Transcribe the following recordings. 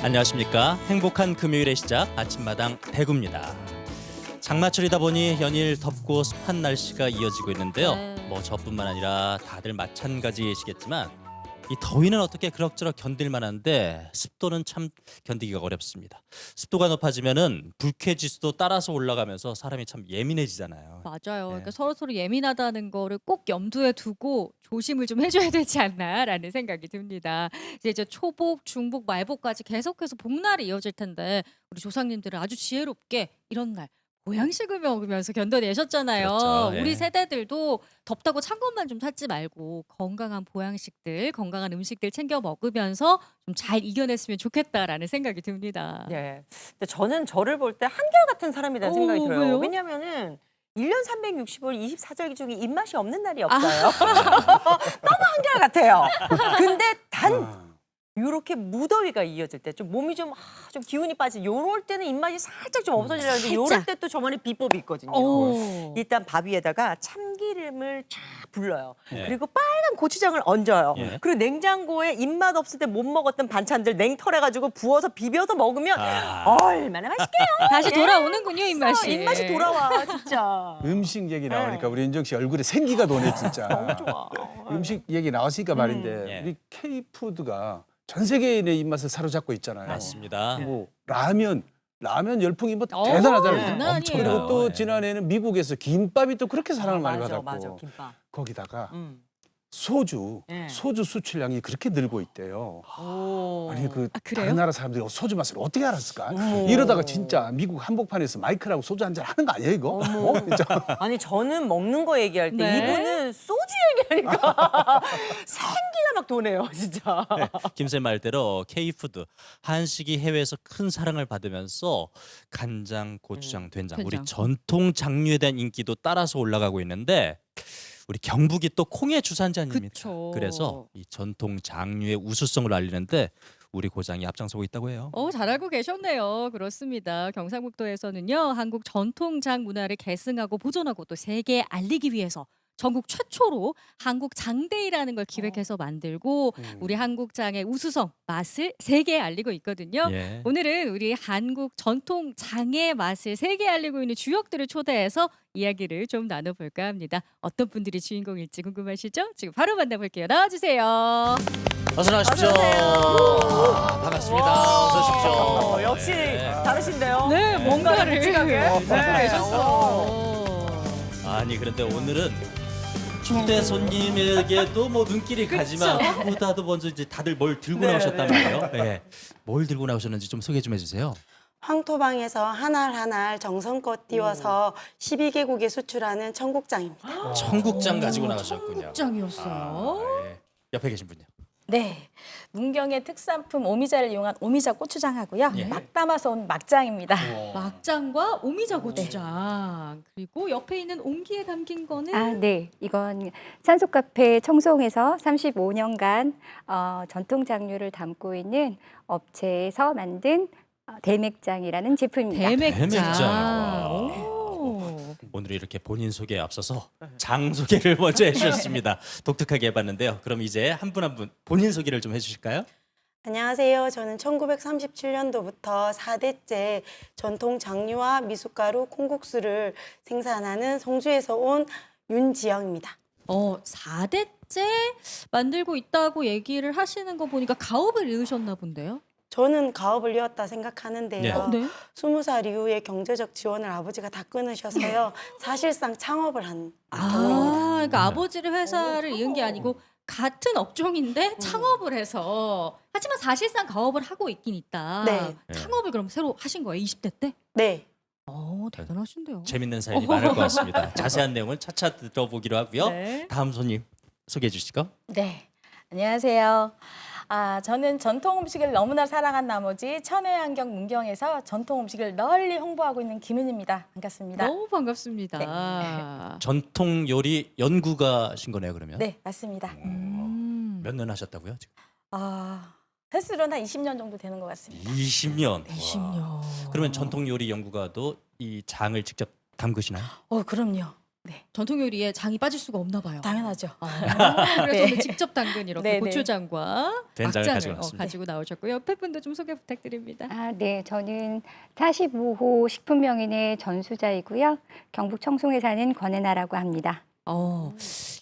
안녕하십니까. 행복한 금요일의 시작 아침마당 대구입니다. 장마철이다 보니 연일 덥고 습한 날씨가 이어지고 있는데요. 뭐 저뿐만 아니라 다들 마찬가지이시겠지만 이 더위는 어떻게 그럭저럭 견딜 만한데 습도는 참 견디기가 어렵습니다. 습도가 높아지면은 불쾌지수도 따라서 올라가면서 사람이 참 예민해지잖아요. 맞아요. 네. 그러니까 서로서로 예민하다는 거를 꼭 염두에 두고 조심을 좀 해줘야 되지 않나라는 생각이 듭니다. 이제 초복, 중복, 말복까지 계속해서 복날이 이어질 텐데 우리 조상님들은 아주 지혜롭게 이런 날 보양식을 먹으면서 견뎌내셨잖아요. 그렇죠. 우리 예. 세대들도 덥다고 찬 것만 좀 찾지 말고 건강한 보양식들, 건강한 음식들 챙겨 먹으면서 좀 잘 이겨냈으면 좋겠다라는 생각이 듭니다. 네. 근데 저는 저를 볼 때 한결같은 사람이라는 생각이 오, 들어요. 왜요? 왜냐면은 1년 365일 24절기 중에 입맛이 없는 날이 아. 없어요. 너무 한결같아요. 근데 단 요렇게 무더위가 이어질 때 좀 몸이 좀 기운이 빠지 요럴 때는 입맛이 살짝 좀 없어지려는데 요럴 살짝. 때 또 저만의 비법이 있거든요. 오. 일단 밥 위에다가 참기름을 쫙 불러요. 예. 그리고 빨간 고추장을 얹어요. 예. 그리고 냉장고에 입맛 없을 때 못 먹었던 반찬들 냉털해가지고 부어서 비벼서 먹으면 얼마나 맛있게요. 다시 예. 돌아오는군요, 입맛이. 입맛이 돌아와 진짜. 음식 얘기 나오니까 네. 우리 윤정 씨 얼굴에 생기가 도네 진짜. 너무 좋아. 음식 얘기 나왔으니까 말인데 예. 우리 K푸드가 전 세계인의 입맛을 사로잡고 있잖아요. 맞습니다. 뭐 라면 열풍이 뭐 어, 대단하잖아요. 장난 엄청 아니에요. 그리고 또 예. 지난해에는 미국에서 김밥이 또 그렇게 사랑을 많이 맞아, 받았고 맞아, 김밥. 거기다가 음. 소주 예. 수출량이 그렇게 늘고 있대요. 오. 아니 그 아, 그래요? 다른 나라 사람들이 소주 맛을 어떻게 알았을까? 어머. 이러다가 진짜 미국 한복판에서 마이크라고 소주 한잔 하는 거 아니에요 이거? 어머. 진짜. 아니 저는 먹는 거 얘기할 때 네. 이분은 소주 얘기하니까 생기가 막 도네요 진짜. 김쌤 말대로 K푸드 한식이 해외에서 큰 사랑을 받으면서 간장, 고추장, 된장 우리 된장. 전통 장류에 대한 인기도 따라서 올라가고 있는데 우리 경북이 또 콩의 주산지입니다. 그쵸. 그래서 이 전통 장류의 우수성을 알리는데 우리 고장이 앞장서고 있다고 해요. 잘 알고 계셨네요. 그렇습니다. 경상북도에서는요, 한국 전통장 문화를 계승하고 보존하고 또 세계에 알리기 위해서 전국 최초로 한국 장데이라는 걸 기획해서 만들고 우리 한국장의 우수성, 맛을 세계에 알리고 있거든요. 예. 오늘은 우리 한국 전통 장의 맛을 세계에 알리고 있는 주역들을 초대해서 이야기를 좀 나눠볼까 합니다. 어떤 분들이 주인공일지 궁금하시죠? 지금 바로 만나볼게요. 나와주세요. 어서 나오십시오. 반갑습니다. 와. 어서 오십시오. 역시 네. 다르신데요. 네, 뭔가를 묵직하게. 갖고 네. 계셨어. 아니 그런데 오늘은 초대 손님에게도 뭐 눈길이 가지만 그보다도 먼저 이제 다들 뭘 들고 네, 나오셨단 네. 말이에요. 네. 뭘 들고 나오셨는지 좀 소개 좀 해주세요. 황토방에서 한 알 한 알 정성껏 띄워서 12개국에 수출하는 청국장입니다. 청국장 가지고 나오셨군요. 청국장이었어요. 예. 옆에 계신 분요. 네, 문경의 특산품 오미자를 이용한 오미자 고추장하고요. 예. 막 담아서 온 막장입니다. 막장과 오미자 고추장 그리고 옆에 있는 옹기에 담긴 거는 아, 네. 이건 산소카페 청송에서 35년간 전통 장류를 담고 있는 업체에서 만든 대맥장이라는 제품입니다. 대맥장. 대맥장. 오. 오늘 이렇게 본인 소개에 앞서서 장 소개를 먼저 해주셨습니다. 독특하게 해봤는데요. 그럼 이제 한 분 한 분 본인 소개를 좀 해주실까요? 안녕하세요. 저는 1937년도부터 4대째 전통 장류와 미숫가루 콩국수를 생산하는 성주에서 온 윤지영입니다. 4대째 만들고 있다고 얘기를 하시는 거 보니까 가업을 이으셨나 본데요? 저는 가업을 이었다 생각하는데요. 네. 네. 20살 이후에 경제적 지원을 아버지가 다 끊으셔서요. 사실상 창업을 한 경우입니다. 그러니까 아버지를 회사를 이은 게 아니고 같은 업종인데 창업을 해서 하지만 사실상 가업을 하고 있긴 있다. 네. 창업을 그럼 새로 하신 거예요? 20대 때? 네. 대단하신데요. 재밌는 사연이 많을 것 같습니다. 자세한 내용은 차차 들어보기로 하고요. 네. 다음 손님 소개해 주시고. 네, 안녕하세요. 저는 전통 음식을 너무나 사랑한 나머지 천혜안경 문경에서 전통 음식을 널리 홍보하고 있는 김은입니다. 반갑습니다. 너무 반갑습니다. 전통 요리 연구가신 거네요, 그러면? 네, 맞습니다. 몇 년 하셨다고요? 지금? 횟수로는 한 20년 정도 되는 것 같습니다. 20년. 20년. 그러면 전통 요리 연구가도 이 장을 직접 담그시나요? 그럼요. 네. 전통 요리에 장이 빠질 수가 없나 봐요. 당연하죠. 그래서 네. 오늘 직접 담근 이렇게 네, 네. 고추장과 된장을 막장을 가지고 왔습니다. 가지고 나오셨고요. 옆에 분도 좀 소개 부탁드립니다. 네, 저는 45호 식품명인의 전수자이고요. 경북 청송에 사는 권혜나라고 합니다.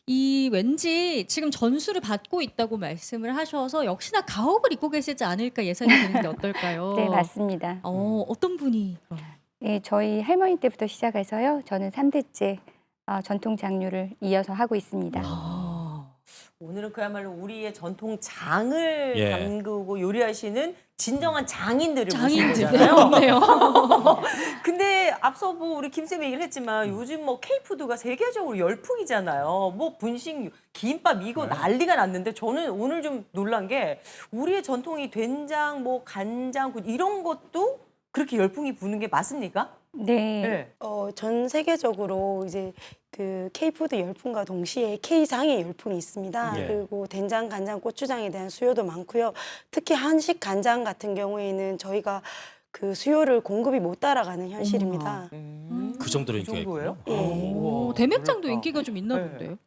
이 왠지 지금 전수를 받고 있다고 말씀을 하셔서 역시나 가옥을 입고 계시지 않을까 예상이 되는데 어떨까요? 네, 맞습니다. 어떤 분이? 네, 저희 할머니 때부터 시작해서요. 저는 3대째 전통 장류를 이어서 하고 있습니다. 오늘은 그야말로 우리의 전통 장을 예. 담그고 요리하시는 진정한 장인들을 모신 장인들 거잖아요. 없네요. 근데 앞서 뭐 우리 김쌤 얘기를 했지만 요즘 뭐 K푸드가 세계적으로 열풍이잖아요. 뭐 분식, 김밥 이거 난리가 났는데 저는 오늘 좀 놀란 게 우리의 전통이 된장, 뭐 간장 이런 것도 그렇게 열풍이 부는 게 맞습니까? 네. 네. 전 세계적으로 이제 그 K푸드 열풍과 동시에 K장의 열풍이 있습니다. 예. 그리고 된장, 간장, 고추장에 대한 수요도 많고요. 특히 한식 간장 같은 경우에는 저희가 그 수요를 공급이 못 따라가는 현실입니다. 그 정도로 그 인기가 정도예요? 예. 우와, 대맥장도 놀랍다. 인기가 좀 있나 네. 본데요.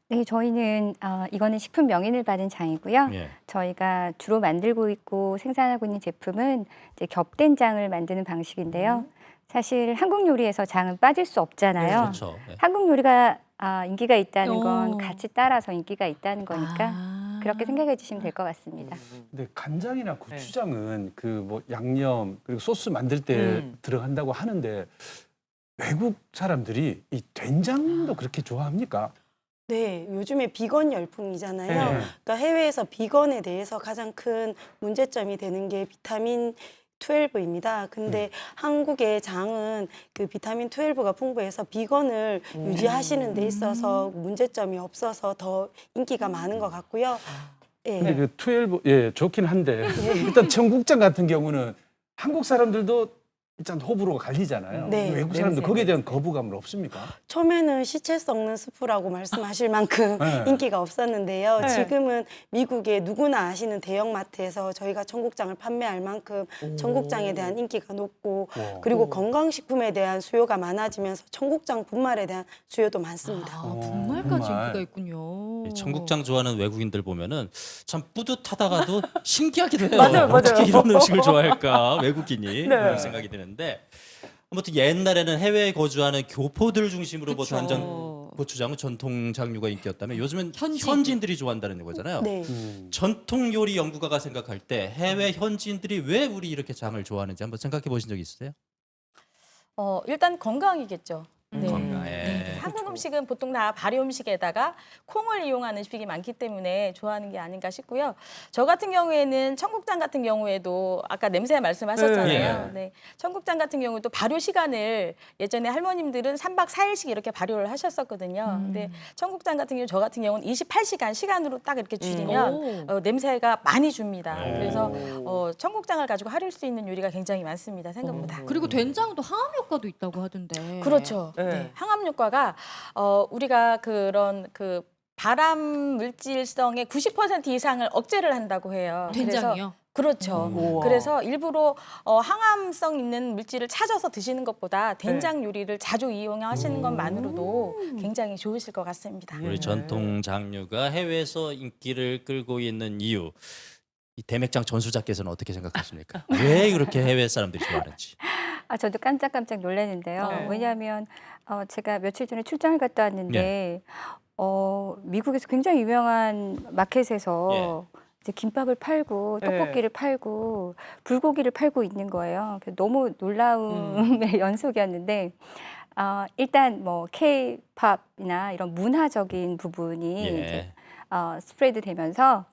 네, 저희는 이거는 식품 명인을 받은 장이고요. 예. 저희가 주로 만들고 있고 생산하고 있는 제품은 이제 겹된장을 만드는 방식인데요. 사실 한국 요리에서 장은 빠질 수 없잖아요. 그렇죠. 예. 한국 요리가 인기가 있다는 건 어. 같이 따라서 인기가 있다는 거니까 그렇게 생각해 주시면 될 것 같습니다. 근데 간장이나 고추장은 그 뭐 양념 그리고 소스 만들 때 들어간다고 하는데 외국 사람들이 이 된장도 그렇게 좋아합니까? 네, 요즘에 비건 열풍이잖아요. 네. 그러니까 해외에서 비건에 대해서 가장 큰 문제점이 되는 게 비타민 12입니다. 근데 한국의 장은 그 비타민 12가 풍부해서 비건을 유지하시는 데 있어서 문제점이 없어서 더 인기가 많은 것 같고요. 예. 근데 그 12, 예, 좋긴 한데 일단 청국장 같은 경우는 한국 사람들도 일단 호불호가 갈리잖아요. 네. 외국 사람들 냄새, 거기에 대한 거부감은 없습니까? 처음에는 시체 썩는 스프라고 말씀하실 만큼 네. 인기가 없었는데요. 네. 지금은 미국의 누구나 아시는 대형마트에서 저희가 청국장을 판매할 만큼 청국장에 대한 인기가 높고 와. 그리고 건강식품에 대한 수요가 많아지면서 청국장 분말에 대한 수요도 많습니다. 분말까지 분말. 인기가 있군요. 이 청국장 좋아하는 외국인들 보면은 참 뿌듯하다가도 신기하기도 해요. 맞아요, 맞아요. 어떻게 이런 음식을 좋아할까 외국인이 네. 그런 생각이 드는데 아무튼 옛날에는 해외에 거주하는 교포들 중심으로 뭐 그쵸. 단전 고추장은 전통 장류가 인기였다면 요즘은 현지인. 현지인들이 좋아한다는 거잖아요. 네. 전통 요리 연구가가 생각할 때 해외 현지인들이 왜 우리 이렇게 장을 좋아하는지 한번 생각해 보신 적 있으세요? 일단 건강이겠죠. 네. 건강에. 네. 한국 음식은 보통 다 발효 음식에다가 콩을 이용하는 음식이 많기 때문에 좋아하는 게 아닌가 싶고요. 저 같은 경우에는 청국장 같은 경우에도 아까 냄새 말씀하셨잖아요. 네. 네. 청국장 같은 경우도 발효 시간을 예전에 할머님들은 3박 4일씩 이렇게 발효를 하셨었거든요. 근데 청국장 같은 경우 저 같은 경우는 28시간 시간으로 딱 이렇게 줄이면 냄새가 많이 줍니다. 그래서 청국장을 가지고 하릴 수 있는 요리가 굉장히 많습니다. 생각보다. 그리고 된장도 항암 효과도 있다고 하던데. 그렇죠. 네. 네. 항암 효과가 우리가 그런 그 발암 물질성의 90% 이상을 억제를 한다고 해요. 된장이요? 그렇죠. 우와. 그래서 일부러 항암성 있는 물질을 찾아서 드시는 것보다 된장 요리를 자주 이용하시는 것만으로도 굉장히 좋으실 것 같습니다. 우리 전통 장류가 해외에서 인기를 끌고 있는 이유. 이 대맥장 전수자께서는 어떻게 생각하십니까? 왜 그렇게 해외 사람들이 좋아하는지. 저도 깜짝깜짝 놀랐는데요. 네. 왜냐하면 제가 며칠 전에 출장을 갔다 왔는데 미국에서 굉장히 유명한 마켓에서 이제 김밥을 팔고 네. 떡볶이를 팔고 불고기를 팔고 있는 거예요. 그래서 너무 놀라움의 연속이었는데 일단 뭐 K-팝이나 이런 문화적인 부분이 이제 스프레드 되면서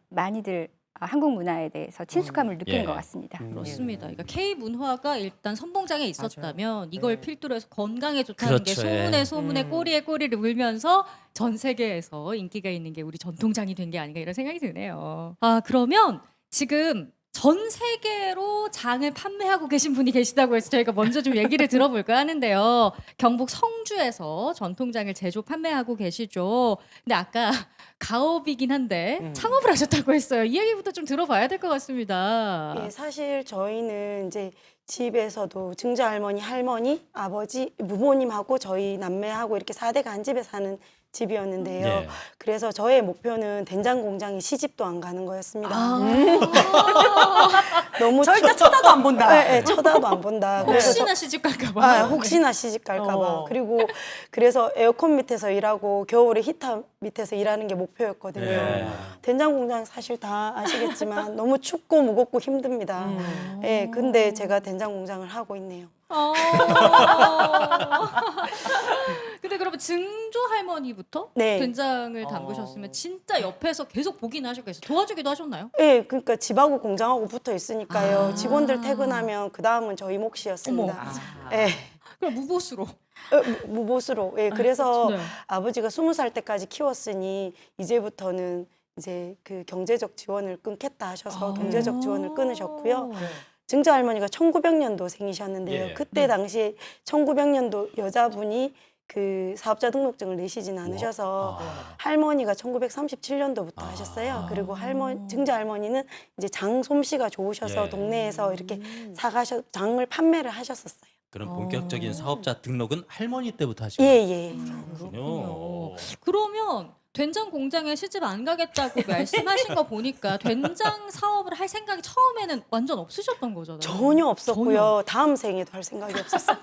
많이들 한국 문화에 대해서 친숙함을 느끼는 것 같습니다. 그렇습니다. 그러니까 K 문화가 일단 선봉장에 있었다면 이걸 필두로 해서 건강에 좋다는 게 그렇죠. 소문에 소문에 꼬리에 꼬리를 물면서 전 세계에서 인기가 있는 게 우리 전통장이 된 게 아닌가 이런 생각이 드네요. 그러면 지금 전 세계로 장을 판매하고 계신 분이 계시다고 해서 저희가 먼저 좀 얘기를 들어볼까 하는데요. 경북 성주에서 전통장을 제조 판매하고 계시죠. 근데 아까 가업이긴 한데 창업을 하셨다고 했어요. 이 얘기부터 좀 들어봐야 될 것 같습니다. 예, 사실 저희는 이제 집에서도 증조 할머니, 할머니, 아버지, 부모님하고 저희 남매하고 이렇게 4대가 한 집에 사는 집이었는데요. 예. 그래서 저의 목표는 된장 공장에 시집도 안 가는 거였습니다. 너무 절대 쳐다도 안 본다. 네, 쳐다도 안 본다. 그래서 혹시나 시집 갈까 봐. 혹시나 시집 갈까 봐. 어. 그리고 그래서 에어컨 밑에서 일하고 겨울에 히터 밑에서 일하는 게 목표였거든요. 예. 된장 공장 사실 다 아시겠지만 너무 춥고 무겁고 힘듭니다. 예, 근데 제가 된장 공장을 하고 있네요. 근데 그러면 증조 할머니부터 네. 된장을 담그셨으면 진짜 옆에서 계속 보기는 하셨겠어요. 도와주기도 하셨나요? 예, 그러니까 집하고 공장하고 붙어 있으니까요. 직원들 퇴근하면 그 다음은 저희 몫이었습니다. 예. 그럼 무보수로. 무보수로. 예, 그래서 네. 아버지가 20살 때까지 키웠으니 이제부터는 이제 그 경제적 지원을 끊겠다 하셔서 경제적 지원을 끊으셨고요. 증조 할머니가 1900년도 생이셨는데요. 예. 그때 당시에 1900년도 여자분이 그 사업자 등록증을 내시진 않으셔서 할머니가 1937년도부터 하셨어요. 그리고 증조 할머니는 이제 장 솜씨가 좋으셔서 예. 동네에서 이렇게 장을 판매를 하셨었어요. 그럼 본격적인 사업자 등록은 할머니 때부터 하신 예, 거예요? 예. 그렇군요. 그러면 된장 공장에 시집 안 가겠다고 말씀하신 거 보니까 된장 사업을 할 생각이 처음에는 완전 없으셨던 거잖아요. 전혀 없었고요. 다음 생에도 할 생각이 없었어요.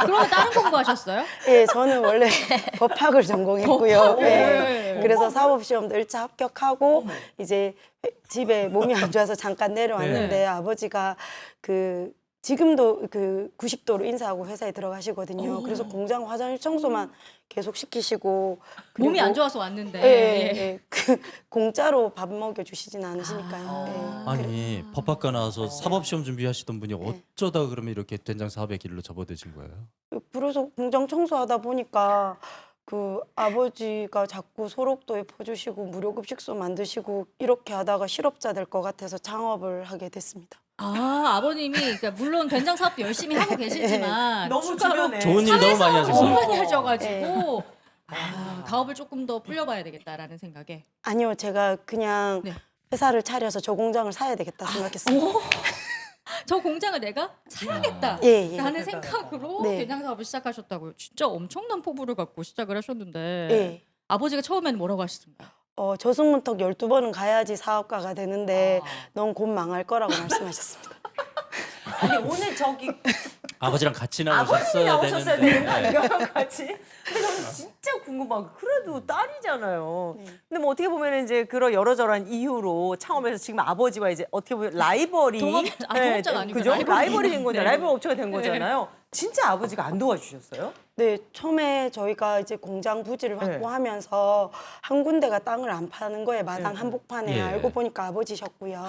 그러면 다른 공부하셨어요? 예, 저는 원래 법학을 전공했고요. 예. 네. 그래서 사법시험도 1차 합격하고 이제 집에 몸이 안 좋아서 잠깐 내려왔는데 네. 아버지가 그 지금도 그 90도로 인사하고 회사에 들어가시거든요. 그래서 공장 화장실 청소만 계속 시키시고 몸이 그리고 안 좋아서 왔는데. 예. 그 공짜로 밥 먹여 주시진 않으시니까요. 예. 아니 법학과 나와서 사법시험 준비하시던 분이 어쩌다 그러면 이렇게 된장 사업의 길로 접어드신 거예요? 그래서 공장 청소하다 보니까 그 아버지가 자꾸 소록도에 퍼주시고 무료급식소 만드시고 이렇게 하다가 실업자 될 것 같아서 창업을 하게 됐습니다. 아버님이 그러니까 물론 된장 사업도 열심히 하고 계시지만 너무 추가로 주변에 좋은 일 너무 많이 너무 하셨어요. 많이 하셔가지고 가업을 조금 더 불려봐야 되겠다라는 생각에. 아니요, 제가 그냥 네. 회사를 차려서 저 공장을 사야 되겠다 생각했습니다. 저 공장을 내가 사야겠다. 예, 예. 라는 생각으로 네. 된장 사업을 시작하셨다고요. 진짜 엄청난 포부를 갖고 시작을 하셨는데 예. 아버지가 처음에는 뭐라고 하시던가요? 저승문턱 12번은 가야지 사업가가 되는데 넌 곧 망할 거라고 말씀하셨습니다. 아니 오늘 저기 아버지랑 같이 아버님이 나오셨어야 나오셨어야 되는 거 되는데. 아닌가요, 같이? 근데 저는 진짜 궁금한 게 그래도 딸이잖아요. 근데 뭐 어떻게 보면 이제 그런 여러저러한 이유로 창업해서 지금 아버지와 이제 어떻게 보면 라이벌이 동업자가 아니고 그죠? 라이벌이 된 거잖아요. 네. 라이벌 업체가 된 거잖아요. 진짜 아버지가 안 도와주셨어요? 네, 처음에 저희가 이제 공장 부지를 확보하면서 한 군데가 땅을 안 파는 거에 마당 한복판에 예. 알고 보니까 아버지셨고요.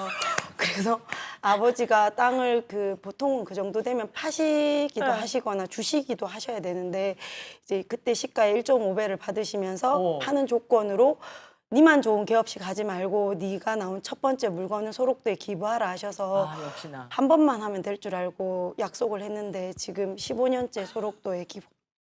그래서 아버지가 땅을 보통은 그 정도 되면 파시기도 하시거나 주시기도 하셔야 되는데 이제 그때 시가의 1.5배를 받으시면서 파는 조건으로 니만 좋은 개업식 하지 말고 네가 나온 첫 번째 물건을 소록도에 기부하라 하셔서 역시나. 한 번만 하면 될 줄 알고 약속을 했는데 지금 15년째 소록도에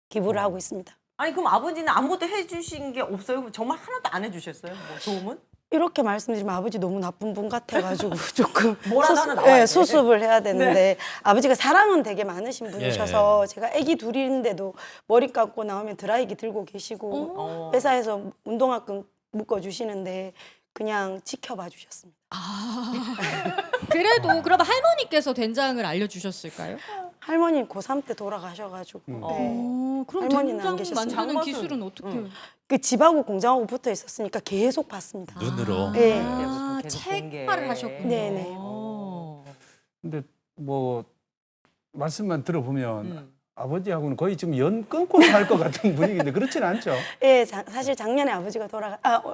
기부를 하고 있습니다. 아니 그럼 아버지는 아무것도 해주신 게 없어요? 정말 하나도 안 해주셨어요? 뭐 도움은? 이렇게 말씀드리면 아버지 너무 나쁜 분 같아가지고 조금 뭐라도 하나 나와야 돼. 수습을 해야 되는데 아버지가 사랑은 되게 많으신 분이셔서 제가 아기 둘인데도 머리 감고 나오면 드라이기 들고 계시고 회사에서 운동화끈 묶어주시는데 그냥 지켜봐 주셨습니다. 그래도 그럼 할머니께서 된장을 알려주셨을까요? 할머니 고3 때 돌아가셔가지고 네. 그럼 할머니는 안 된장 계셨어요. 만드는 장맛은- 기술은 어떻게? 그 집하고 공장하고 붙어 있었으니까 계속 봤습니다. 눈으로. 네. 계속 본 게. 책화를 하셨군요. 네네. 근데 뭐 말씀만 들어보면 아버지하고는 거의 지금 연 끊고 살 것 같은 분위기인데 그렇지는 않죠. 예, 사실 작년에 아버지가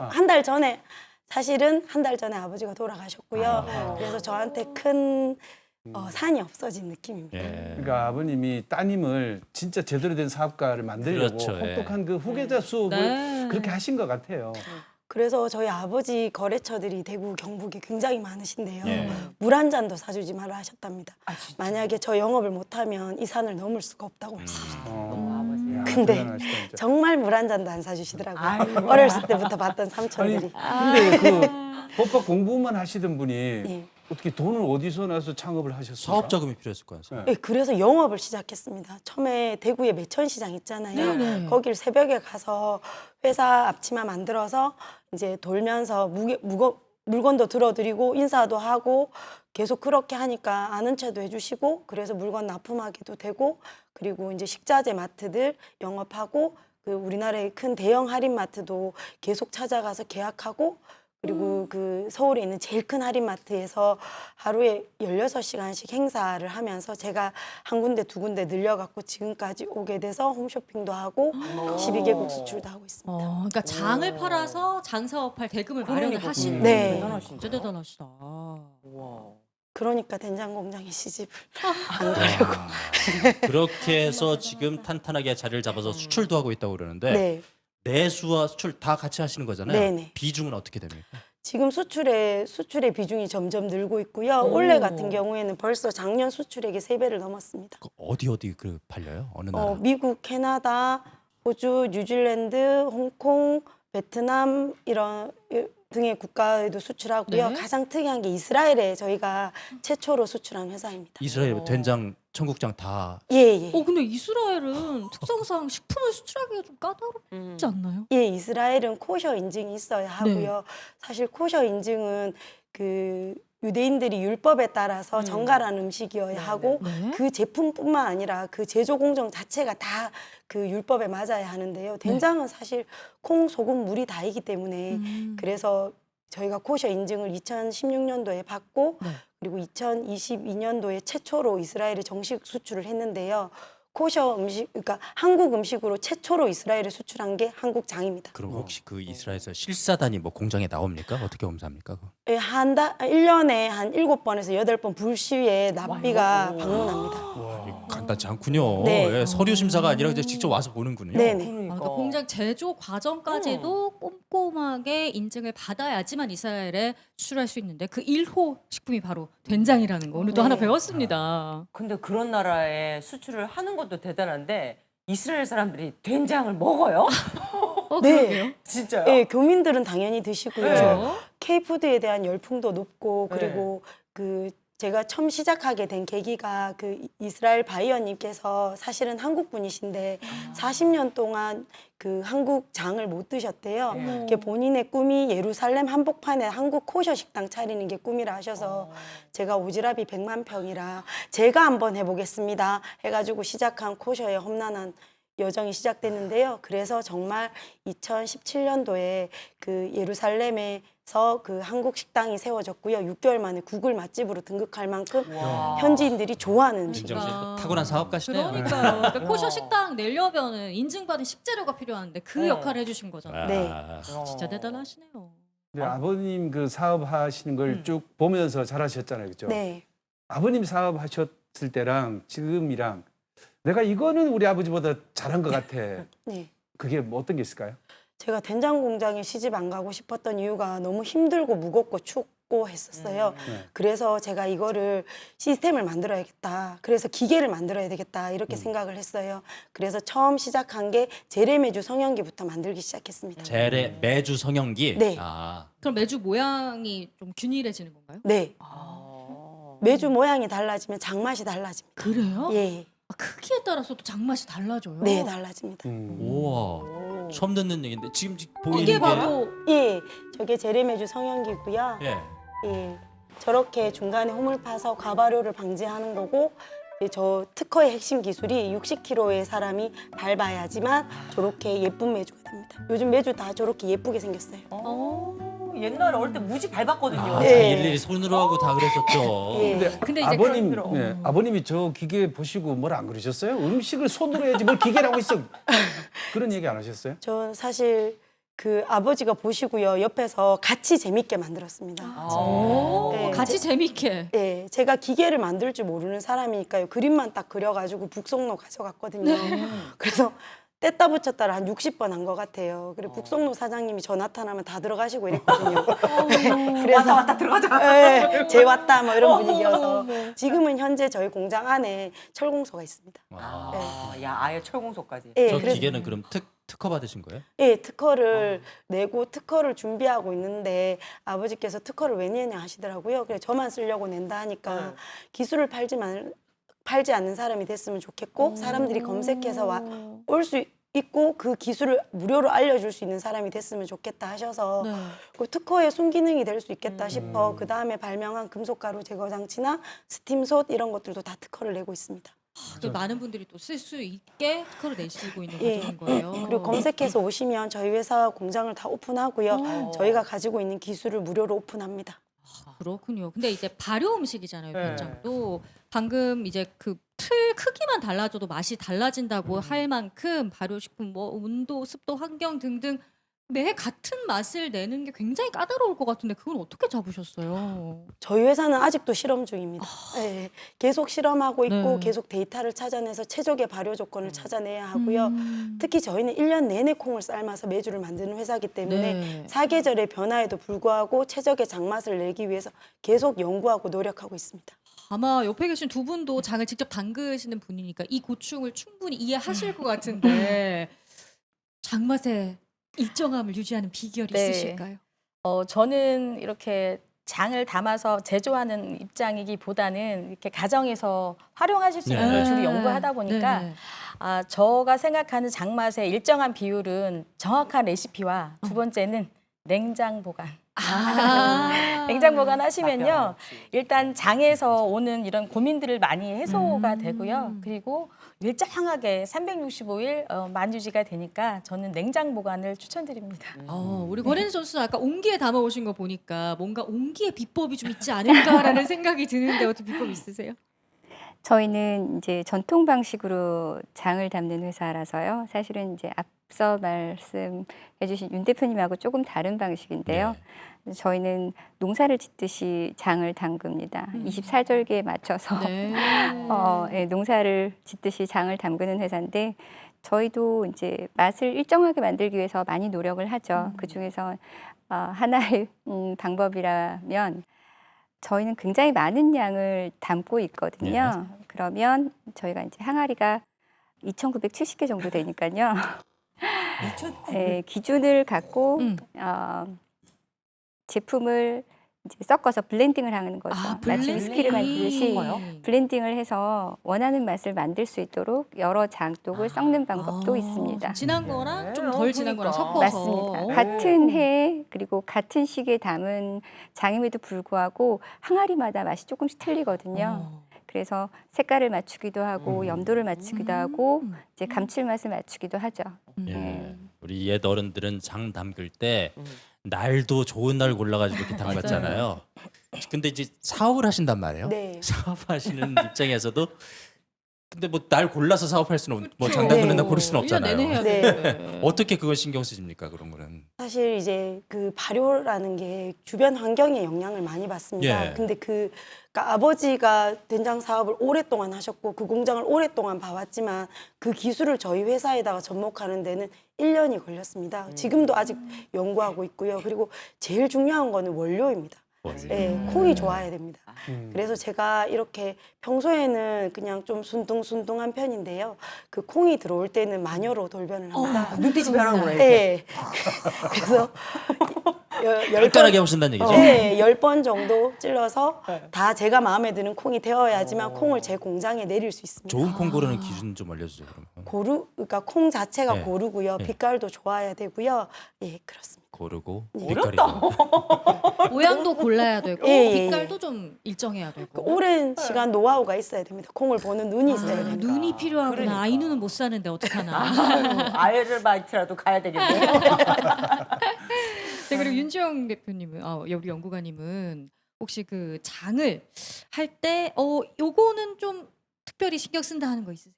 한 달 전에 사실은 한 달 전에 아버지가 돌아가셨고요. 그래서 저한테 큰 산이 없어진 느낌입니다. 예. 그러니까 아버님이 따님을 진짜 제대로 된 사업가를 만들려고 그렇죠, 예. 혹독한 그 후계자 수업을 네. 그렇게 하신 것 같아요. 그래서 저희 아버지 거래처들이 대구, 경북에 굉장히 많으신데요. 예. 물 한 잔도 사주지 말라 하셨답니다. 아, 진짜? 만약에 저 영업을 못하면 이 산을 넘을 수가 없다고 말씀하셨어요. 야, 근데 대단하시다, 진짜. 정말 물 한 잔도 안 사주시더라고요. 아이고. 어렸을 때부터 봤던 아니 삼촌들이. 근데 그 법학 공부만 하시던 분이 예. 어떻게 돈을 어디서 나서 창업을 하셨습니까? 사업 자금이 필요했을 거예요. 네. 예, 그래서 영업을 시작했습니다. 처음에 대구에 매천시장 있잖아요. 네네. 거길 새벽에 가서 회사 앞치마 만들어서 이제 돌면서 물건도 들어드리고 인사도 하고 계속 그렇게 하니까 아는 체도 해주시고 그래서 물건 납품하기도 되고 그리고 이제 식자재 마트들 영업하고 그 우리나라의 큰 대형 할인마트도 계속 찾아가서 계약하고 그리고 그 서울에 있는 제일 큰 할인마트에서 하루에 16시간씩 행사를 하면서 제가 한 군데 두 군데 늘려갖고 지금까지 오게 돼서 홈쇼핑도 하고 12개국 수출도 하고 있습니다. 그러니까 장을 팔아서 장사업할 대금을 마련을 그러니까 하신 네. 대단하신다. 진짜 대단하시다. 우와. 그러니까 된장 공장에 시집을 안 아, 가려고. 그렇게 해서 지금 탄탄하게 자리를 잡아서 수출도 하고 있다고 그러는데 네. 내수와 수출 다 같이 하시는 거잖아요. 네네. 비중은 어떻게 됩니까? 지금 수출의 비중이 점점 늘고 있고요. 오. 올해 같은 경우에는 벌써 작년 수출액의 3배를 넘었습니다. 그 어디 그 팔려요? 어느 나라? 미국, 캐나다, 호주, 뉴질랜드, 홍콩, 베트남 이런 등의 국가에도 수출하고요. 네. 가장 특이한 게 이스라엘에 저희가 최초로 수출한 회사입니다. 이스라엘 된장, 청국장 다 예. 근데 이스라엘은 특성상 식품을 수출하기가 좀 까다롭지 않나요? 예, 이스라엘은 코셔 인증이 있어야 하고요. 사실 코셔 인증은 그 유대인들이 율법에 따라서 정갈한 음식이어야 하고 네. 그 제품뿐만 아니라 그 제조 공정 자체가 다 그 율법에 맞아야 하는데요. 된장은 사실 콩, 소금, 물이 다이기 때문에 그래서 저희가 코셔 인증을 2016년도에 받고 네. 그리고 2022년도에 최초로 이스라엘에 정식 수출을 했는데요. 코셔 음식, 그러니까 한국 음식으로 최초로 이스라엘에 수출한 게 한국장입니다. 그럼 혹시 그 이스라엘에서 실사단이 뭐 공장에 나옵니까? 어떻게 검사합니까? 그거? 예, 1년에 한 7번에서 8번 불시위에 납비가 방문합니다. 간단치 않군요. 네. 예, 서류 심사가 아니라 이제 직접 와서 보는군요. 네네. 그러니까 공장 제조 과정까지도 꼼꼼하게 인증을 받아야지만 이스라엘에 수출할 수 있는데 그 1호 식품이 바로 된장이라는 거 오늘 또 네. 하나 배웠습니다. 근데 그런 나라에 수출을 하는 것도 대단한데 이스라엘 사람들이 된장을 먹어요? 네. 그러게요. 진짜요? 예, 교민들은 당연히 드시고요. 그렇죠. K푸드에 대한 열풍도 높고 네. 그리고 그 제가 처음 시작하게 된 계기가 그 이스라엘 바이어님께서 사실은 한국 분이신데 40년 동안 그 한국 장을 못 드셨대요. 이게 본인의 꿈이 예루살렘 한복판에 한국 코셔 식당 차리는 게 꿈이라 하셔서 제가 오지랖이 100만 평이라 제가 한번 해보겠습니다 해가지고 시작한 코셔의 험난한 여정이 시작됐는데요. 그래서 정말 2017년도에 그 예루살렘에서 그 한국 식당이 세워졌고요. 6개월 만에 구글 맛집으로 등극할 만큼 와. 현지인들이 좋아하는 진정 씨 그러니까. 타고난 사업가시네요. 그러니까요. 그러니까 코셔 식당 내려면은 인증받은 식재료가 필요한데 그 네. 역할을 해주신 거잖아요. 네. 아, 진짜 대단하시네요. 네, 아버님 그 사업하시는 걸 쭉 보면서 잘하셨잖아요, 그렇죠? 네. 아버님 사업하셨을 때랑 지금이랑 내가 이거는 우리 아버지보다 잘한 것 같아. 네. 그게 뭐 어떤 게 있을까요? 제가 된장 공장에 시집 안 가고 싶었던 이유가 너무 힘들고 무겁고 춥고 했었어요. 네. 그래서 제가 이거를 시스템을 만들어야겠다. 그래서 기계를 만들어야 되겠다. 이렇게 생각을 했어요. 그래서 처음 시작한 게 제레메주 성형기부터 만들기 시작했습니다. 젤의 매주 성형기. 네. 아, 그럼 매주 모양이 좀 균일해지는 건가요? 네. 아. 매주 모양이 달라지면 장맛이 달라집니다. 그래요? 예. 크기에 따라서도 장맛이 달라져요? 네, 달라집니다. 우와. 처음 듣는 얘기인데 지금 보이는 이게 게 바로 예. 저게 제레메주 성형기고요. 예. 예, 저렇게 중간에 홈을 파서 과발효를 방지하는 거고 저 특허의 핵심 기술이 60kg의 사람이 밟아야지만 저렇게 예쁜 메주가 됩니다. 요즘 메주 다 저렇게 예쁘게 생겼어요. 옛날에 어릴 때 무지 밟았거든요. 아, 네. 자, 일일이 손으로 하고 다 그랬었죠. 예. 근데 이제 아버님, 그런- 네, 아버님이 저 기계 보시고 뭘 안 그러셨어요? 음식을 손으로 해야지 뭘 기계라고 있어. 그런 얘기 안 하셨어요? 저 사실 그 아버지가 보시고요. 옆에서 같이 재밌게 만들었습니다. 오, 네, 같이 재밌게. 예, 제가 기계를 만들 줄 모르는 사람이니까요. 그림만 딱 그려가지고 북송로 가져갔거든요. 그래서 뗐다 붙였다를 한 60번 한 것 같아요. 그리고 북송로 사장님이 저 나타나면 다 들어가시고 이랬거든요. 그래서 왔다 들어가자. 네, 제 왔다 뭐 이런 분위기여서 지금은 현재 저희 공장 안에 철공소가 있습니다. 야, 아예 철공소까지. 예, 저 그래서- 기계는 그럼 특허 받으신 거예요? 예, 특허를 내고 특허를 준비하고 있는데 아버지께서 특허를 왜 내냐 하시더라고요. 그래 저만 쓰려고 낸다 하니까 기술을 팔지 않는 사람이 됐으면 좋겠고 사람들이 검색해서 올 수 있고 그 기술을 무료로 알려줄 수 있는 사람이 됐으면 좋겠다 하셔서 네. 그 특허의 순기능이 될 수 있겠다 싶어 그 다음에 발명한 금속가루 제거 장치나 스팀솥 이런 것들도 다 특허를 내고 있습니다. 또 많은 분들이 또 쓸 수 있게 특허를 내시고 있는 예. 과정인 거예요. 그리고 검색해서 오시면 저희 회사 공장을 다 오픈하고요. 저희가 가지고 있는 기술을 무료로 오픈합니다. 그렇군요. 근데 이제 발효 음식이잖아요, 네. 변장도. 방금 이제 그 틀 크기만 달라져도 맛이 달라진다고 할 만큼 발효식품 뭐 온도, 습도, 환경 등등 매 같은 맛을 내는 게 굉장히 까다로울 것 같은데 그건 어떻게 잡으셨어요? 저희 회사는 아직도 실험 중입니다. 네, 계속 실험하고 있고 네. 계속 데이터를 찾아내서 최적의 발효 조건을 찾아내야 하고요. 음. 특히 저희는 1년 내내 콩을 삶아서 메주를 만드는 회사이기 때문에 네. 사계절의 변화에도 불구하고 최적의 장맛을 내기 위해서 계속 연구하고 노력하고 있습니다. 아마 옆에 계신 두 분도 장을 직접 담그시는 분이니까 이 고충을 충분히 이해하실 것 같은데 장맛의 일정함을 유지하는 비결이 네. 있으실까요? 저는 이렇게 장을 담아서 제조하는 입장이기보다는 이렇게 가정에서 활용하실 수 있는 네. 걸 주로 연구하다 보니까 네. 제가 생각하는 장맛의 일정한 비율은 정확한 레시피와 두 번째는 냉장 보관. 냉장 보관하시면요. 일단 장에서 오는 이런 고민들을 많이 해소가 되고요. 그리고 일정하게 365일 만유지가 되니까 저는 냉장 보관을 추천드립니다. 우리 권혜진 선수는 아까 온기에 담아 오신 거 보니까 뭔가 온기의 비법이 좀 있지 않을까라는 생각이 드는데 어떤 비법 있으세요? 저희는 이제 전통 방식으로 장을 담는 회사라서요. 사실은 이제 앞서 말씀해주신 윤 대표님하고 조금 다른 방식인데요. 저희는 농사를 짓듯이 장을 담급니다. 24절기에 맞춰서 네. 예, 농사를 짓듯이 장을 담그는 회사인데 저희도 이제 맛을 일정하게 만들기 위해서 많이 노력을 하죠. 그 중에서 하나의 방법이라면 저희는 굉장히 많은 양을 담고 있거든요. 그러면 저희가 이제 항아리가 2,970개 정도 되니까요. 예, 기준을 갖고 제품을 이제 섞어서 블렌딩을 하는 거죠. 마치 위스키를 만들듯이 블렌딩을 해서 원하는 맛을 만들 수 있도록 여러 장독을 섞는 방법도 있습니다. 진한 거랑 좀 덜 진한 거랑 섞어서. 맞습니다. 같은 해에 그리고 같은 시기에 담은 장임에도 불구하고 항아리마다 맛이 조금씩 틀리거든요. 그래서 색깔을 맞추기도 하고 염도를 맞추기도 하고 이제 감칠맛을 맞추기도 하죠. 예. 우리 옛 어른들은 장 담글 때 날도 좋은 날 골라가지고 이렇게 담갔잖아요. 근데 이제 사업을 하신단 말이에요. 네. 사업하시는 입장에서도 근데 뭐 날 골라서 사업할 수는 뭐 장 담그는 날 고를 수는 없잖아요. 내내 해야 네. 되는데. 어떻게 그걸 신경 쓰십니까 그런 거는? 사실 이제 그 발효라는 게 주변 환경에 영향을 많이 받습니다. 예. 근데 그러니까 아버지가 된장 사업을 오랫동안 하셨고 그 공장을 오랫동안 봐왔지만 그 기술을 저희 회사에다가 접목하는 데는 1년이 걸렸습니다. 지금도 아직 연구하고 있고요. 그리고 제일 중요한 거는 원료입니다. 네, 콩이 좋아야 됩니다. 그래서 제가 이렇게 평소에는 그냥 좀 순둥순둥한 편인데요. 그 콩이 들어올 때는 마녀로 돌변을 합니다. 눈빛이 변하는구나. 네. 그래서 깔끔하게 하신다는 얘기죠. 네, 10번 정도 찔러서 다 제가 마음에 드는 콩이 되어야지만 콩을 제 공장에 내릴 수 있습니다. 좋은 콩 고르는 기준 좀 알려주세요. 그러면. 그러니까 콩 자체가 네. 고르고요. 네. 빛깔도 좋아야 되고요. 예, 그렇습니다. 고르고 어렵다. 모양도 골라야 되고 예, 예. 빛깔도 좀 일정해야 그 되고. 오랜 시간 노하우가 있어야 됩니다. 콩을 보는 눈이 있어야 됩니다. 눈이 필요하구나. 그러니까. 아이 눈은 못 사는데 어떡하나. 아이르바이트라도 가야 되겠네. 네, 그리고 윤지영 대표님은, 우리 연구관님은 혹시 그 장을 할 때, 요거는 좀 특별히 신경 쓴다 하는 거 있으세요?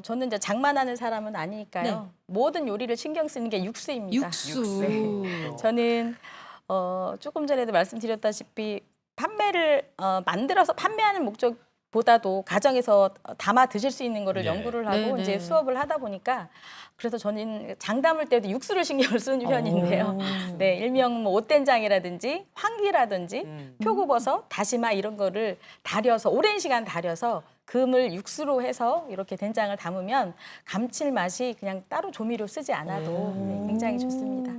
저는 이제 장만하는 사람은 아니니까요. 모든 요리를 신경 쓰는 게 육수입니다. 육수. 저는 조금 전에도 말씀드렸다시피 판매를 만들어서 판매하는 목적 보다도 가정에서 담아 드실 수 있는 거를 네. 연구를 하고 네, 네. 이제 수업을 하다 보니까 그래서 저는 장 담을 때도 육수를 신경을 쓰는 편인데요. 네, 일명 뭐 옷된장이라든지 황기라든지 표고버섯, 다시마 이런 거를 달여서 오랜 시간 달여서 금을 육수로 해서 이렇게 된장을 담으면 감칠맛이 그냥 따로 조미료 쓰지 않아도 네, 굉장히 좋습니다.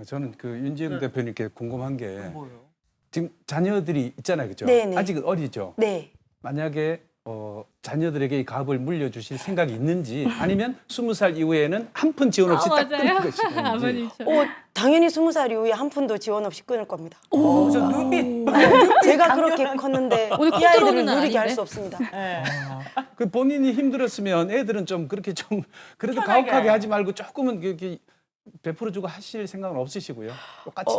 저는 그 윤지영 대표님께 궁금한 게 뭐요? 지금 자녀들이 있잖아요, 그죠? 네네. 아직은 어리죠. 네. 만약에 자녀들에게 이 가업을 물려주실 생각이 있는지 아니면 20살 이후에는 한 푼 지원 없이 딱 맞아요. 끊는 것이 있는지. 아버님처럼. 당연히 20살 이후에 한 푼도 지원 없이 끊을 겁니다. 저 눈빛. 제가 그렇게 컸는데 오늘 이 아이들을 콧들어오는 누리게 할 아닌데? 수 없습니다. 네. 그 본인이 힘들었으면 애들은 좀 그렇게 좀 그래도 편하게. 가혹하게 하지 말고 조금은 이렇게 베풀어주고 하실 생각은 없으시고요. 똑같이.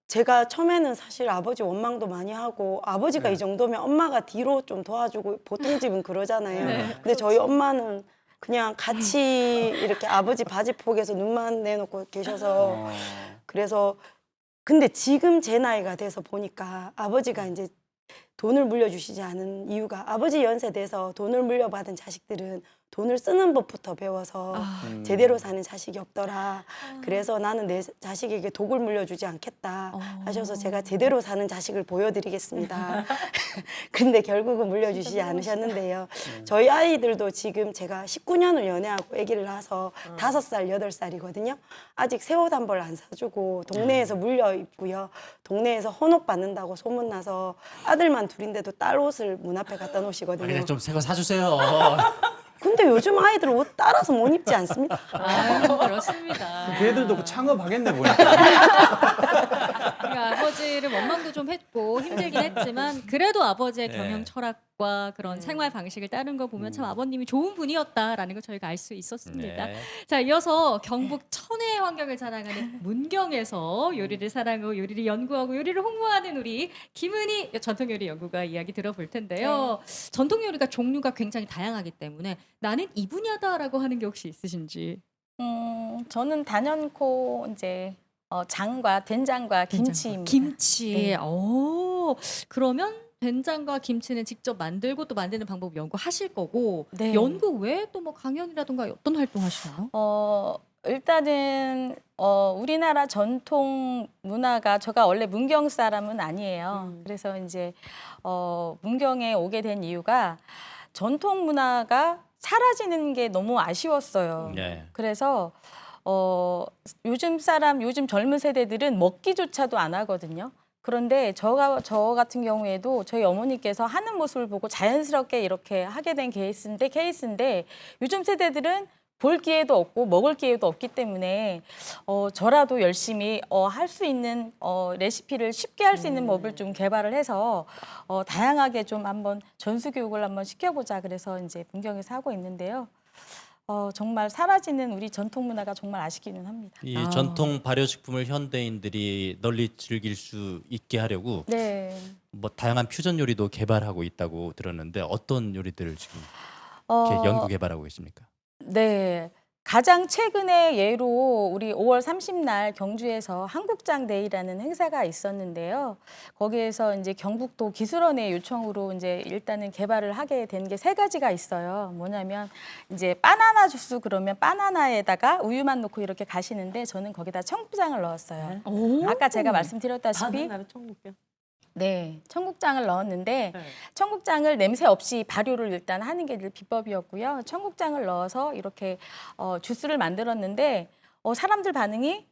제가 처음에는 사실 아버지 원망도 많이 하고 아버지가 네. 이 정도면 엄마가 뒤로 좀 도와주고 보통 집은 그러잖아요. 네. 근데 저희 엄마는 그냥 같이 이렇게 아버지 바지 폭에서 눈만 내놓고 계셔서 어. 그래서 근데 지금 제 나이가 돼서 보니까 아버지가 이제 돈을 물려주시지 않은 이유가 아버지 연세 돼서 돈을 물려받은 자식들은 돈을 쓰는 법부터 배워서 제대로 사는 자식이 없더라. 그래서 나는 내 자식에게 독을 물려주지 않겠다 하셔서 제가 제대로 사는 자식을 보여드리겠습니다. 근데 결국은 물려주시지 않으셨는데요. 저희 아이들도 지금 제가 19년을 연애하고 아기를 낳아서 5살, 8살이거든요. 아직 새 옷 한 벌 안 사주고 동네에서 물려 입고요. 동네에서 헌옷 받는다고 소문나서 아들만 둘인데도 딸 옷을 문 앞에 갖다 놓으시거든요. 좀 새 거 사주세요. 근데 요즘 아이들 옷 따라서 못 입지 않습니다. 그렇습니다. 걔들도 그 창업하겠네 보니까. 그러니까 아버지를 원망도 좀 했고 힘들긴 했지만 그래도 아버지의 네. 경영 철학과 그런 생활 방식을 따른 거 보면 참 아버님이 좋은 분이었다라는 걸 저희가 알 수 있었습니다. 네. 자, 이어서 경북 천혜의 환경을 자랑하는 문경에서 요리를 사랑하고 요리를 연구하고 요리를 홍보하는 우리 김은희 전통요리 연구가 이야기 들어볼 텐데요. 전통 요리가 종류가 굉장히 다양하기 때문에 나는 이 분야다라고 하는 게 혹시 있으신지? 저는 단연코 이제 장과 된장과 김치입니다. 김치. 네. 오, 그러면 된장과 김치는 직접 만들고 또 만드는 방법 연구하실 거고 네. 연구 외에 또 뭐 강연이라든가 어떤 활동 하시나요? 일단은 우리나라 전통 문화가 제가 원래 문경 사람은 아니에요. 그래서 이제 문경에 오게 된 이유가 전통 문화가 사라지는 게 너무 아쉬웠어요. 네. 그래서 요즘 젊은 세대들은 먹기조차도 안 하거든요. 그런데 저 같은 경우에도 저희 어머니께서 하는 모습을 보고 자연스럽게 이렇게 하게 된 케이스인데 요즘 세대들은 볼 기회도 없고 먹을 기회도 없기 때문에 저라도 열심히 할 수 있는 레시피를 쉽게 할 수 있는 법을 좀 개발을 해서 다양하게 좀 한번 전수 교육을 한번 시켜보자 그래서 이제 문경에서 하고 있는데요. 정말 사라지는 우리 전통 문화가 정말 아쉽기는 합니다. 이 전통 발효식품을 현대인들이 널리 즐길 수 있게 하려고 네. 뭐 다양한 퓨전 요리도 개발하고 있다고 들었는데 어떤 요리들을 지금 이렇게 연구 개발하고 계십니까? 네. 가장 최근의 예로 우리 5월 30날 경주에서 한국장데이라는 행사가 있었는데요. 거기에서 이제 경북도 기술원의 요청으로 이제 일단은 개발을 하게 된 게 3가지가 있어요. 뭐냐면 이제 바나나 주스 그러면 바나나에다가 우유만 넣고 이렇게 가시는데 저는 거기다 청국장을 넣었어요. 아까 제가 말씀드렸다시피 바나나를 청국장. 네, 청국장을 넣었는데 네. 청국장을 냄새 없이 발효를 일단 하는 게 비법이었고요. 청국장을 넣어서 이렇게 주스를 만들었는데 사람들 반응이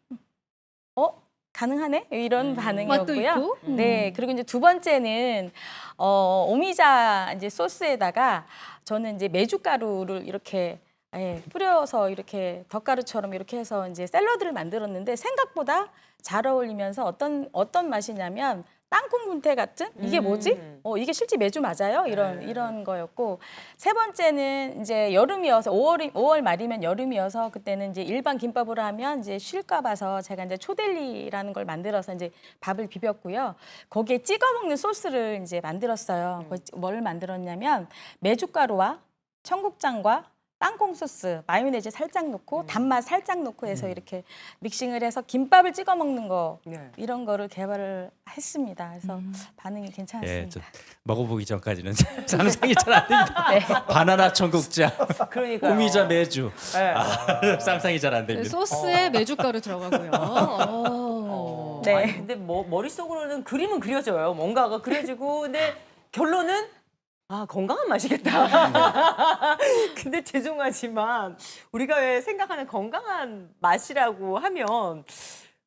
가능하네 이런 맛도 반응이었고요. 있고. 네, 그리고 이제 두 번째는 오미자 이제 소스에다가 저는 이제 메주가루를 이렇게 뿌려서 이렇게 덧가루처럼 이렇게 해서 이제 샐러드를 만들었는데 생각보다 잘 어울리면서 어떤 맛이냐면 땅콩 분태 같은 이게 뭐지? 이게 실제 메주 맞아요? 이런 거였고 세 번째는 이제 여름이어서 5월 말이면 여름이어서 그때는 이제 일반 김밥으로 하면 이제 쉴까 봐서 제가 이제 초델리라는 걸 만들어서 이제 밥을 비볐고요. 거기에 찍어 먹는 소스를 이제 만들었어요. 뭘 만들었냐면 메주가루와 청국장과 땅콩 소스, 마요네즈 살짝 넣고 단맛 살짝 넣고 해서 이렇게 믹싱을 해서 김밥을 찍어 먹는 거 네. 이런 거를 개발을 했습니다. 그래서 반응이 예, 괜찮았습니다. 저 먹어보기 전까지는 상상이 잘 안 됩니다. 네. 바나나 청국장, 그러니까요. 오미자 매주. 네. 상상이 잘 안 됩니다. 소스에 메주가루 들어가고요. 오. 네. 아니, 근데 머릿속으로는 그림은 그려져요. 뭔가가 그려지고 근데 결론은 건강한 맛이겠다. 근데 죄송하지만 우리가 왜 생각하는 건강한 맛이라고 하면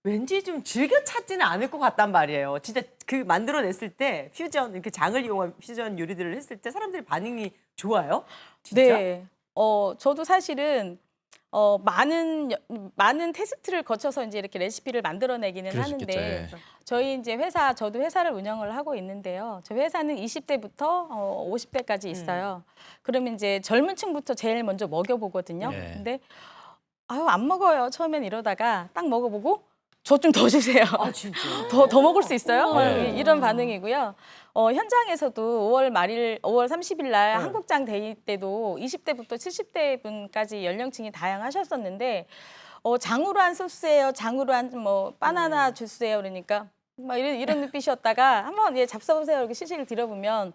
왠지 좀 즐겨 찾지는 않을 것 같단 말이에요. 진짜 그 만들어냈을 때 퓨전 이렇게 장을 이용한 퓨전 요리들을 했을 때 사람들이 반응이 좋아요? 진짜? 네. 저도 사실은 많은 테스트를 거쳐서 이제 이렇게 레시피를 만들어내기는 그러셨겠죠, 하는데 예. 저희 이제 저도 회사를 운영을 하고 있는데요. 저희 회사는 20대부터 50대까지 있어요. 그러면 이제 젊은 층부터 제일 먼저 먹여보거든요. 네. 근데 안 먹어요. 처음엔 이러다가 딱 먹어보고 저 좀 더 주세요. 아 진짜. 더 먹을 수 있어요? 네. 이런 반응이고요. 현장에서도 5월 30일 날 네. 한국장 데이 때도 20대부터 70대 분까지 연령층이 다양하셨었는데 장으로 한 소스예요. 장으로 한 바나나 주스예요. 그러니까 막 이런 눈빛이었다가 한번 잡숴보세요. 이렇게 시식을 들어보면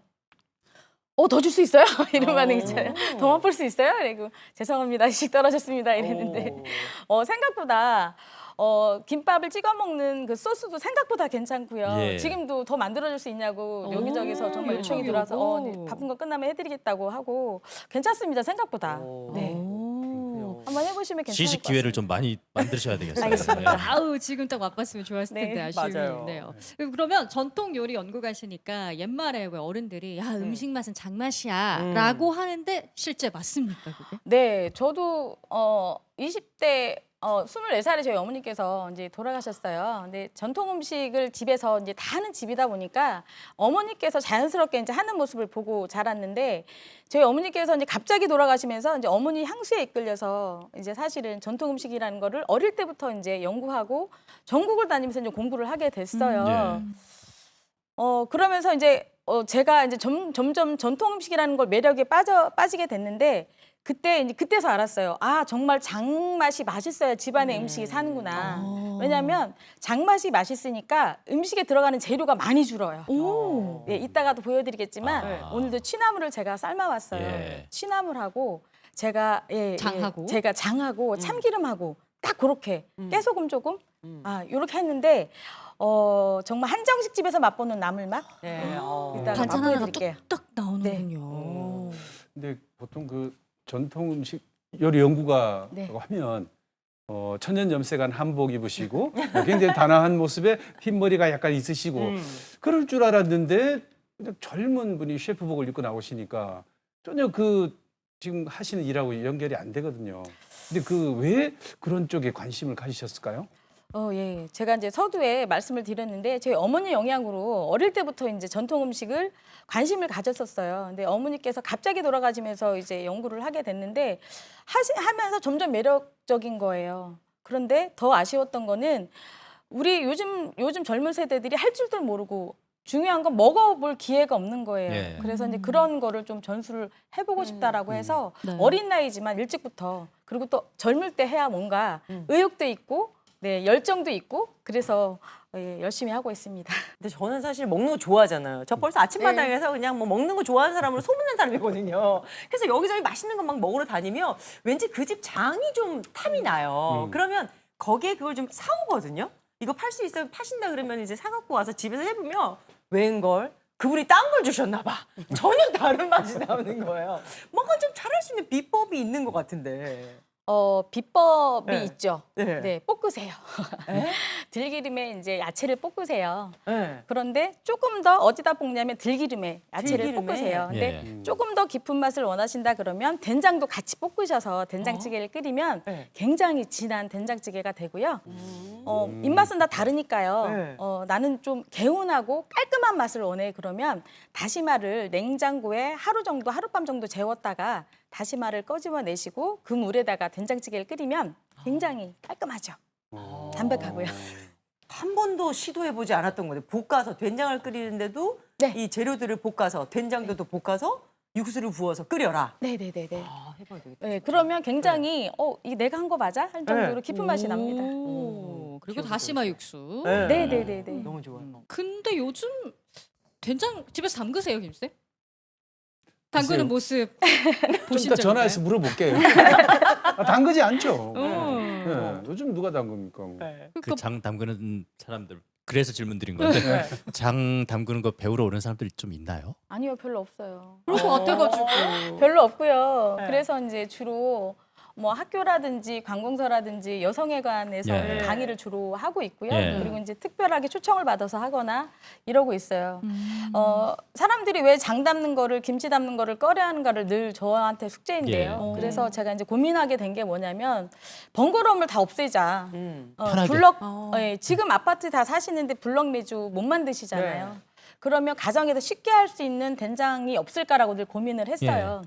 더 줄 수 있어요? 이런 반응 있잖아요. 더 맛볼 수 있어요? 그리고 죄송합니다. 시식 떨어졌습니다. 이랬는데 생각보다 김밥을 찍어 먹는 그 소스도 생각보다 괜찮고요. 예. 지금도 더 만들어줄 수 있냐고 여기저기서 정말 요청이 요청이 들어와서 오고. 바쁜 거 끝나면 해드리겠다고 하고 괜찮습니다. 생각보다. 네. 한번 해보시면 괜찮을 시식 것 기회를 같습니다. 좀 많이 만드셔야 되겠어요. 알겠습니다. 네. 아우 지금 딱 맛봤으면 좋았을 네, 텐데 아쉬움이 맞아요. 있네요. 그러면 전통 요리 연구가시니까 옛말에 왜 어른들이 야 음식 맛은 장맛이야라고 하는데 실제 맞습니까 그게? 네, 저도 20대 24살에 저희 어머니께서 이제 돌아가셨어요. 근데 전통 음식을 집에서 이제 다 하는 집이다 보니까 어머니께서 자연스럽게 이제 하는 모습을 보고 자랐는데 저희 어머니께서 이제 갑자기 돌아가시면서 이제 어머니 향수에 이끌려서 이제 사실은 전통 음식이라는 거를 어릴 때부터 이제 연구하고 전국을 다니면서 이제 공부를 하게 됐어요. 그러면서 이제 제가 이제 점점 전통 음식이라는 걸 매력에 빠지게 됐는데 그때서 알았어요. 정말 장맛이 맛있어야 집안의 음식이 사는구나. 왜냐하면 장맛이 맛있으니까 음식에 들어가는 재료가 많이 줄어요. 오. 예, 이따가도 보여드리겠지만 아. 오늘도 취나물을 제가 삶아왔어요. 예. 취나물하고 제가 장하고? 제가 장하고 참기름하고 딱 그렇게 깨소금 조금 이렇게 했는데 정말 한정식 집에서 맛보는 나물 맛. 네. 이따가 반찬 하나가 맛보여드릴게요. 뚝딱 나오는군요. 근데 보통 그 전통 음식 요리 연구가라고 네. 하면 천년 염색한 한복 입으시고 굉장히 단아한 모습에 흰머리가 약간 있으시고 그럴 줄 알았는데 그냥 젊은 분이 셰프복을 입고 나오시니까 전혀 그 지금 하시는 일하고 연결이 안 되거든요. 근데 왜 그런 쪽에 관심을 가지셨을까요? 예. 제가 이제 서두에 말씀을 드렸는데 저희 어머니 영향으로 어릴 때부터 이제 전통 음식을 관심을 가졌었어요. 근데 어머니께서 갑자기 돌아가시면서 이제 연구를 하게 됐는데 하면서 점점 매력적인 거예요. 그런데 더 아쉬웠던 거는 우리 요즘 젊은 세대들이 할 줄도 모르고 중요한 건 먹어볼 기회가 없는 거예요. 예. 그래서 이제 그런 거를 좀 전수를 해보고 싶다라고 해서 네. 어린 나이지만 일찍부터 그리고 또 젊을 때 해야 뭔가 의욕도 있고 네, 열정도 있고 그래서 열심히 하고 있습니다. 근데 저는 사실 먹는 거 좋아하잖아요. 저 벌써 아침마당에서 그냥 먹는 거 좋아하는 사람으로 소문난 사람이거든요. 그래서 여기저기 맛있는 거 막 먹으러 다니면 왠지 그 집 장이 좀 탐이 나요. 그러면 거기에 그걸 좀 사오거든요. 이거 팔 수 있어요? 파신다 그러면 이제 사갖고 와서 집에서 해보면 웬걸? 그분이 딴 걸 주셨나 봐. 전혀 다른 맛이 나오는 거예요. 뭔가 좀 잘할 수 있는 비법이 있는 것 같은데. 비법이 네. 있죠. 네. 네, 볶으세요. 에? 들기름에 이제 야채를 볶으세요. 네. 그런데 조금 더 어디다 볶냐면 들기름에 야채를 들기름에? 볶으세요. 근데 예. 조금 더 깊은 맛을 원하신다 그러면 된장도 같이 볶으셔서 된장찌개를 끓이면 네. 굉장히 진한 된장찌개가 되고요. 입맛은 다 다르니까요. 네. 나는 좀 개운하고 깔끔한 맛을 원해 그러면 다시마를 냉장고에 하룻밤 정도 재웠다가 다시마를 꺼집어내시고 그 물에다가 된장찌개를 끓이면 굉장히 깔끔하죠. 담백하고요. 한 번도 시도해보지 않았던 건데 볶아서 된장을 끓이는데도 네. 이 재료들을 볶아서 된장도 볶아서 육수를 부어서 끓여라. 네네네네. 아, 해봐야 되겠다. 네, 그러면 굉장히 이게 내가 한 거 맞아? 할 정도로 깊은 맛이 납니다. 오, 그리고 다시마 육수. 네. 네네네네. 너무 좋아요. 근데 요즘 된장 집에서 담그세요, 김쌤? 담그는 모습 좀 보신 이따 적 전화해서 있나요? 물어볼게요. 담그지 않죠. 어. 네, 요즘 누가 담급니까? 네. 그 장 담그는 사람들 그래서 질문 드린 건데 장 담그는 거 배우러 오는 사람들 좀 있나요? 아니요, 별로 없어요. 그럴 것 같아가지고. 별로 없고요. 네. 그래서 이제 주로 뭐 학교라든지 관공서라든지 여성회관에서 예. 강의를 주로 하고 있고요. 예. 그리고 이제 특별하게 초청을 받아서 하거나 이러고 있어요. 음. 사람들이 왜 장 담는 거를 김치 담는 거를 꺼려하는가를 늘 저한테 숙제인데요. 예. 그래서 제가 이제 고민하게 된 게 뭐냐면 번거로움을 다 없애자. 편하게. 블럭 어. 지금 아파트 다 사시는데 블럭 매주 못 만드시잖아요. 네. 그러면 가정에서 쉽게 할 수 있는 된장이 없을까라고 늘 고민을 했어요.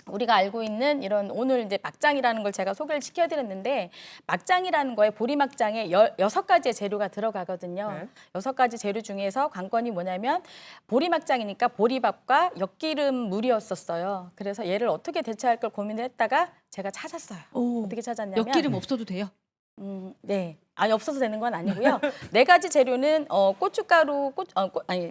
우리가 알고 있는 이런 오늘 이제 막장이라는 걸 제가 소개를 시켜드렸는데 막장이라는 거에 보리막장에 6가지의 재료가 들어가거든요. 네. 6가지 재료 중에서 관건이 뭐냐면 보리막장이니까 보리밥과 엿기름 물이었었어요. 그래서 얘를 어떻게 대체할 걸 고민을 했다가 제가 찾았어요. 오, 어떻게 찾았냐면 엿기름 없어도 돼요? 네. 아니 없어서 되는 건 아니고요. 4가지 재료는 고춧가루,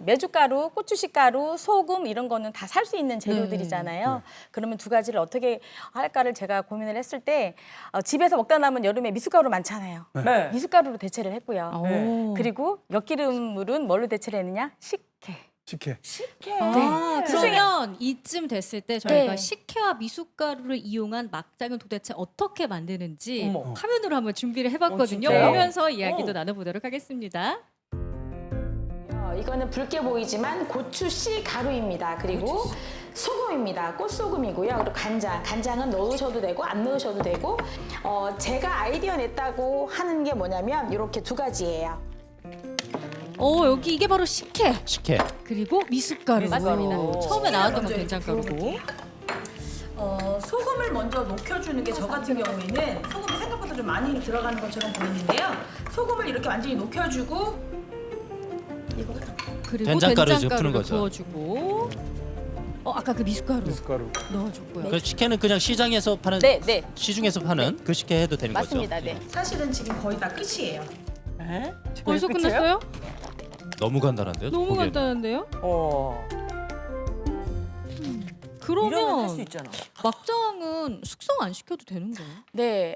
메주가루, 고추씨가루, 소금 이런 거는 다 살 수 있는 재료들이잖아요. 그러면 2가지를 어떻게 할까를 제가 고민을 했을 때 집에서 먹다 남은 여름에 미숫가루 많잖아요. 네. 미숫가루로 대체를 했고요. 오. 그리고 엿기름물은 뭘로 대체를 했느냐? 식혜. 식혜. 식혜. 아, 네. 그러면 이쯤 됐을 때 저희가 네. 식혜와 미숫가루를 이용한 막장을 도대체 어떻게 만드는지 어머. 화면으로 한번 준비를 해봤거든요. 진짜요? 보면서 이야기도 나눠보도록 하겠습니다. 이거는 붉게 보이지만 고추씨 가루입니다. 그리고 소금입니다. 꽃소금이고요. 그리고 간장. 간장은 넣으셔도 되고 안 넣으셔도 되고 제가 아이디어 냈다고 하는 게 뭐냐면 이렇게 2가지예요. 여기 이게 바로 식혜 식혜. 그리고 미숫가루. 맞습니다. 처음에 나왔던 건 된장가루고. 소금을 먼저 녹여주는 게 저 같은 경우에는 소금이 생각보다 좀 많이 들어가는 것처럼 보이는데요. 소금을 이렇게 완전히 녹여주고 그리고 된장가루 된장가루를 푸는 거죠. 부어주고. 아까 그 미숫가루 미숫가루. 넣어줬고요. 그 식혜는 그냥 시장에서 파는 네. 시중에서 파는 그 식혜 해도 되는 맞습니다. 거죠? 네. 사실은 지금 거의 다 끝이에요. 네? 벌써 끝이에요? 끝났어요? 너무 간단한데요? 너무 보기에는. 간단한데요? 이러면 할 수 그러면 있잖아. 막장은 숙성 안 시켜도 되는 거예요? 네,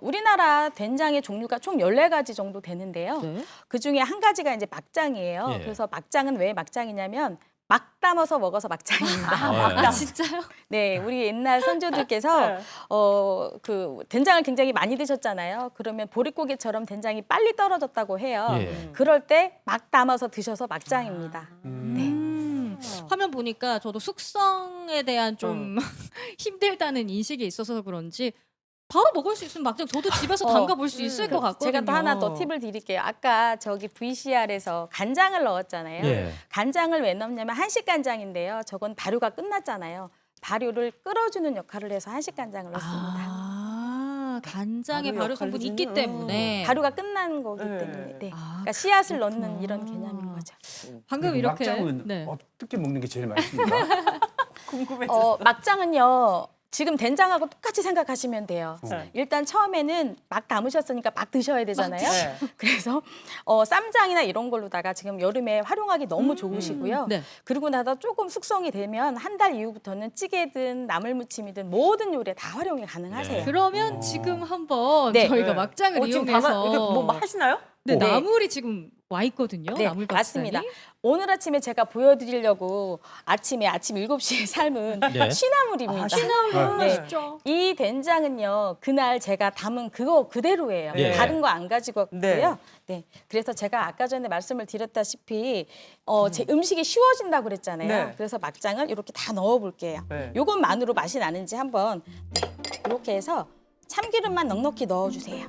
우리나라 된장의 종류가 총 14가지 정도 되는데요. 네. 그 중에 한 가지가 이제 막장이에요. 예. 그래서 막장은 왜 막장이냐면 막 담아서 먹어서 막장입니다. 아, 예. 진짜요? 네, 우리 옛날 선조들께서 네. 그 된장을 굉장히 많이 드셨잖아요. 그러면 보릿고개처럼 된장이 빨리 떨어졌다고 해요. 예. 그럴 때 막 담아서 드셔서 막장입니다. 화면 보니까 저도 숙성에 대한 좀 힘들다는 인식이 있어서 그런지 바로 먹을 수 있으면 막장 저도 집에서 담가 볼 수 있을 것 같거든요. 제가 또 하나 더 팁을 드릴게요. 아까 저기 VCR에서 간장을 넣었잖아요. 예. 간장을 왜 넣냐면 한식 간장인데요. 저건 발효가 끝났잖아요. 발효를 끌어주는 역할을 해서 한식 간장을 넣습니다. 간장에 발효 발효 역할을 성분이 해주는? 있기 때문에 발효가 끝난 거기 네. 때문에. 네. 아, 그러니까 씨앗을 그렇구나. 넣는 이런 개념인 거죠. 방금 이렇게 막장은 네. 어떻게 먹는 게 제일 맛있습니까? 궁금해졌어. 막장은요. 지금 된장하고 똑같이 생각하시면 돼요. 네. 일단 처음에는 막 담으셨으니까 막 드셔야 되잖아요. 네. 그래서 쌈장이나 이런 걸로다가 지금 여름에 활용하기 너무 좋으시고요. 네. 그리고 나서 조금 숙성이 되면 한 달 이후부터는 찌개든 나물무침이든 모든 요리에 다 활용이 가능하세요. 네. 그러면 지금 한번 네. 저희가 네. 막장을 지금 이용해서 이게 뭐 하시나요? 네, 네. 나물이 지금 와 있거든요. 네, 나물 맞습니다. 박스니. 오늘 아침에 제가 보여드리려고 아침 7시에 삶은 네. 취나물입니다. 시나물 네. 진짜. 이 된장은요, 그날 제가 담은 그거 그대로예요. 네. 다른 거 안 가지고 왔고요. 네. 네. 그래서 제가 아까 전에 말씀을 드렸다시피 제 음식이 쉬워진다고 그랬잖아요. 네. 그래서 막장을 이렇게 다 넣어볼게요. 네. 요것만으로 맛이 나는지 한번 이렇게 해서 참기름만 넉넉히 넣어주세요.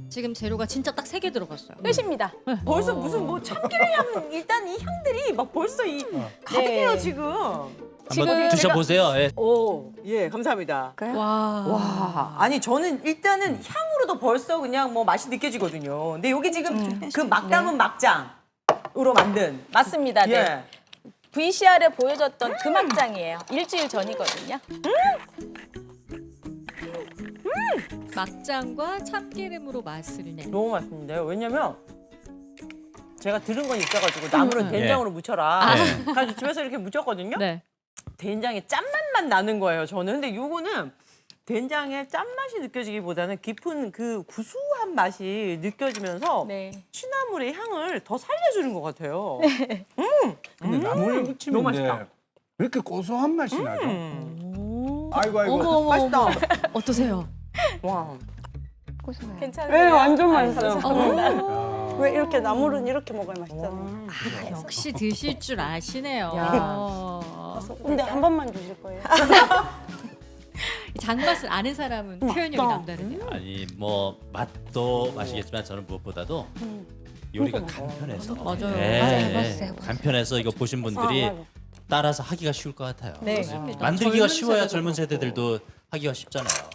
지금 재료가 진짜 딱 3개 들어갔어요. 끝입니다. 벌써 무슨 뭐 참기름 향 일단 이 향들이 막 벌써 이 가득해요 네. 지금. 한번 드셔보세요. 예. 오, 예, 감사합니다. 와. 와, 아니 저는 일단은 향으로도 벌써 그냥 뭐 맛이 느껴지거든요. 근데 여기 지금 그 막 담은 막장으로 만든 맞습니다. 네. 예. VCR에 보여줬던 그 막장이에요. 일주일 전이거든요. 막장과 참기름으로 맛을 내. 너무 맛있는데요. 왜냐면 제가 들은 건 있어가지고 나물은 된장으로 묻혀라. 네. 그래서 집에서 이렇게 묻혔거든요. 네. 된장의 짠맛만 나는 거예요. 저는. 근데 요거는 된장의 짠맛이 느껴지기보다는 깊은 그 구수한 맛이 느껴지면서 네. 취나물의 향을 더 살려주는 것 같아요. 근데 나물 너무 무침인데 맛있다. 왜 이렇게 고소한 맛이 나죠? 오. 아이고 아이고. 어머 어머 맛있다. 어머. 어떠세요? 와. 고소해요. 괜찮아요. 네, 완전 맛있어요. 어. 왜 이렇게 나물은 이렇게 먹어야 맛있잖아요. 역시 드실 줄 아시네요. 야. 근데 한 번만 주실 거예요? 장맛을 아는 사람은 표현력이 남다르네요. 아니 뭐 맛도 맛이겠지만 저는 무엇보다도 요리가 간편해서 맞아요. 맞았어요. 간편해서 이거 보신 분들이 따라서 하기가 쉬울 것 같아요. 네. 맞습니다. 만들기가 젊은 쉬워야 세대도 젊은 그렇고. 세대들도 하기가 쉽잖아요.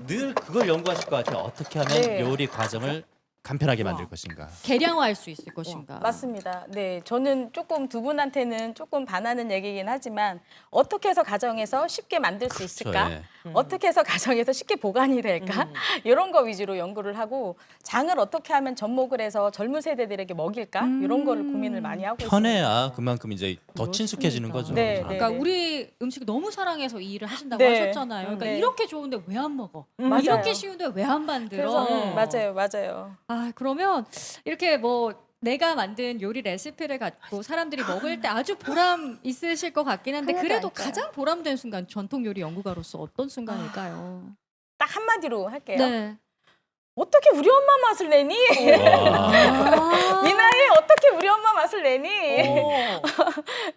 늘 그걸 연구하실 것 같아요. 어떻게 하면 네. 요리 과정을 간편하게 만들 것인가. 개량화할 수 있을 것인가. 맞습니다. 네, 저는 조금 두 분한테는 조금 반하는 얘기긴 하지만 어떻게 해서 가정에서 쉽게 만들 수 있을까? 예. 어떻게 해서 가정에서 쉽게 보관이 될까? 이런 거 위주로 연구를 하고 장을 어떻게 하면 접목을 해서 젊은 세대들에게 먹일까? 이런 거를 고민을 많이 하고 있습니다. 편해야 그만큼 이제 더 친숙해지는 거죠. 네, 그러니까 네. 우리 음식 너무 사랑해서 이 일을 하신다고 네. 하셨잖아요. 그러니까 네. 이렇게 좋은데 왜 안 먹어? 맞아요. 이렇게 쉬운데 왜 안 만들어? 그래서 맞아요. 아 그러면 이렇게 뭐 내가 만든 요리 레시피를 갖고 사람들이 먹을 때 아주 보람 있으실 것 같긴 한데 하나도 그래도 아닐까요? 가장 보람된 순간 전통 요리 연구가로서 어떤 순간일까요? 딱 한마디로 할게요. 네. 어떻게 우리 엄마 맛을 내니? 와. 아, 이 나이에 어떻게 우리 엄마 맛을 내니? 오.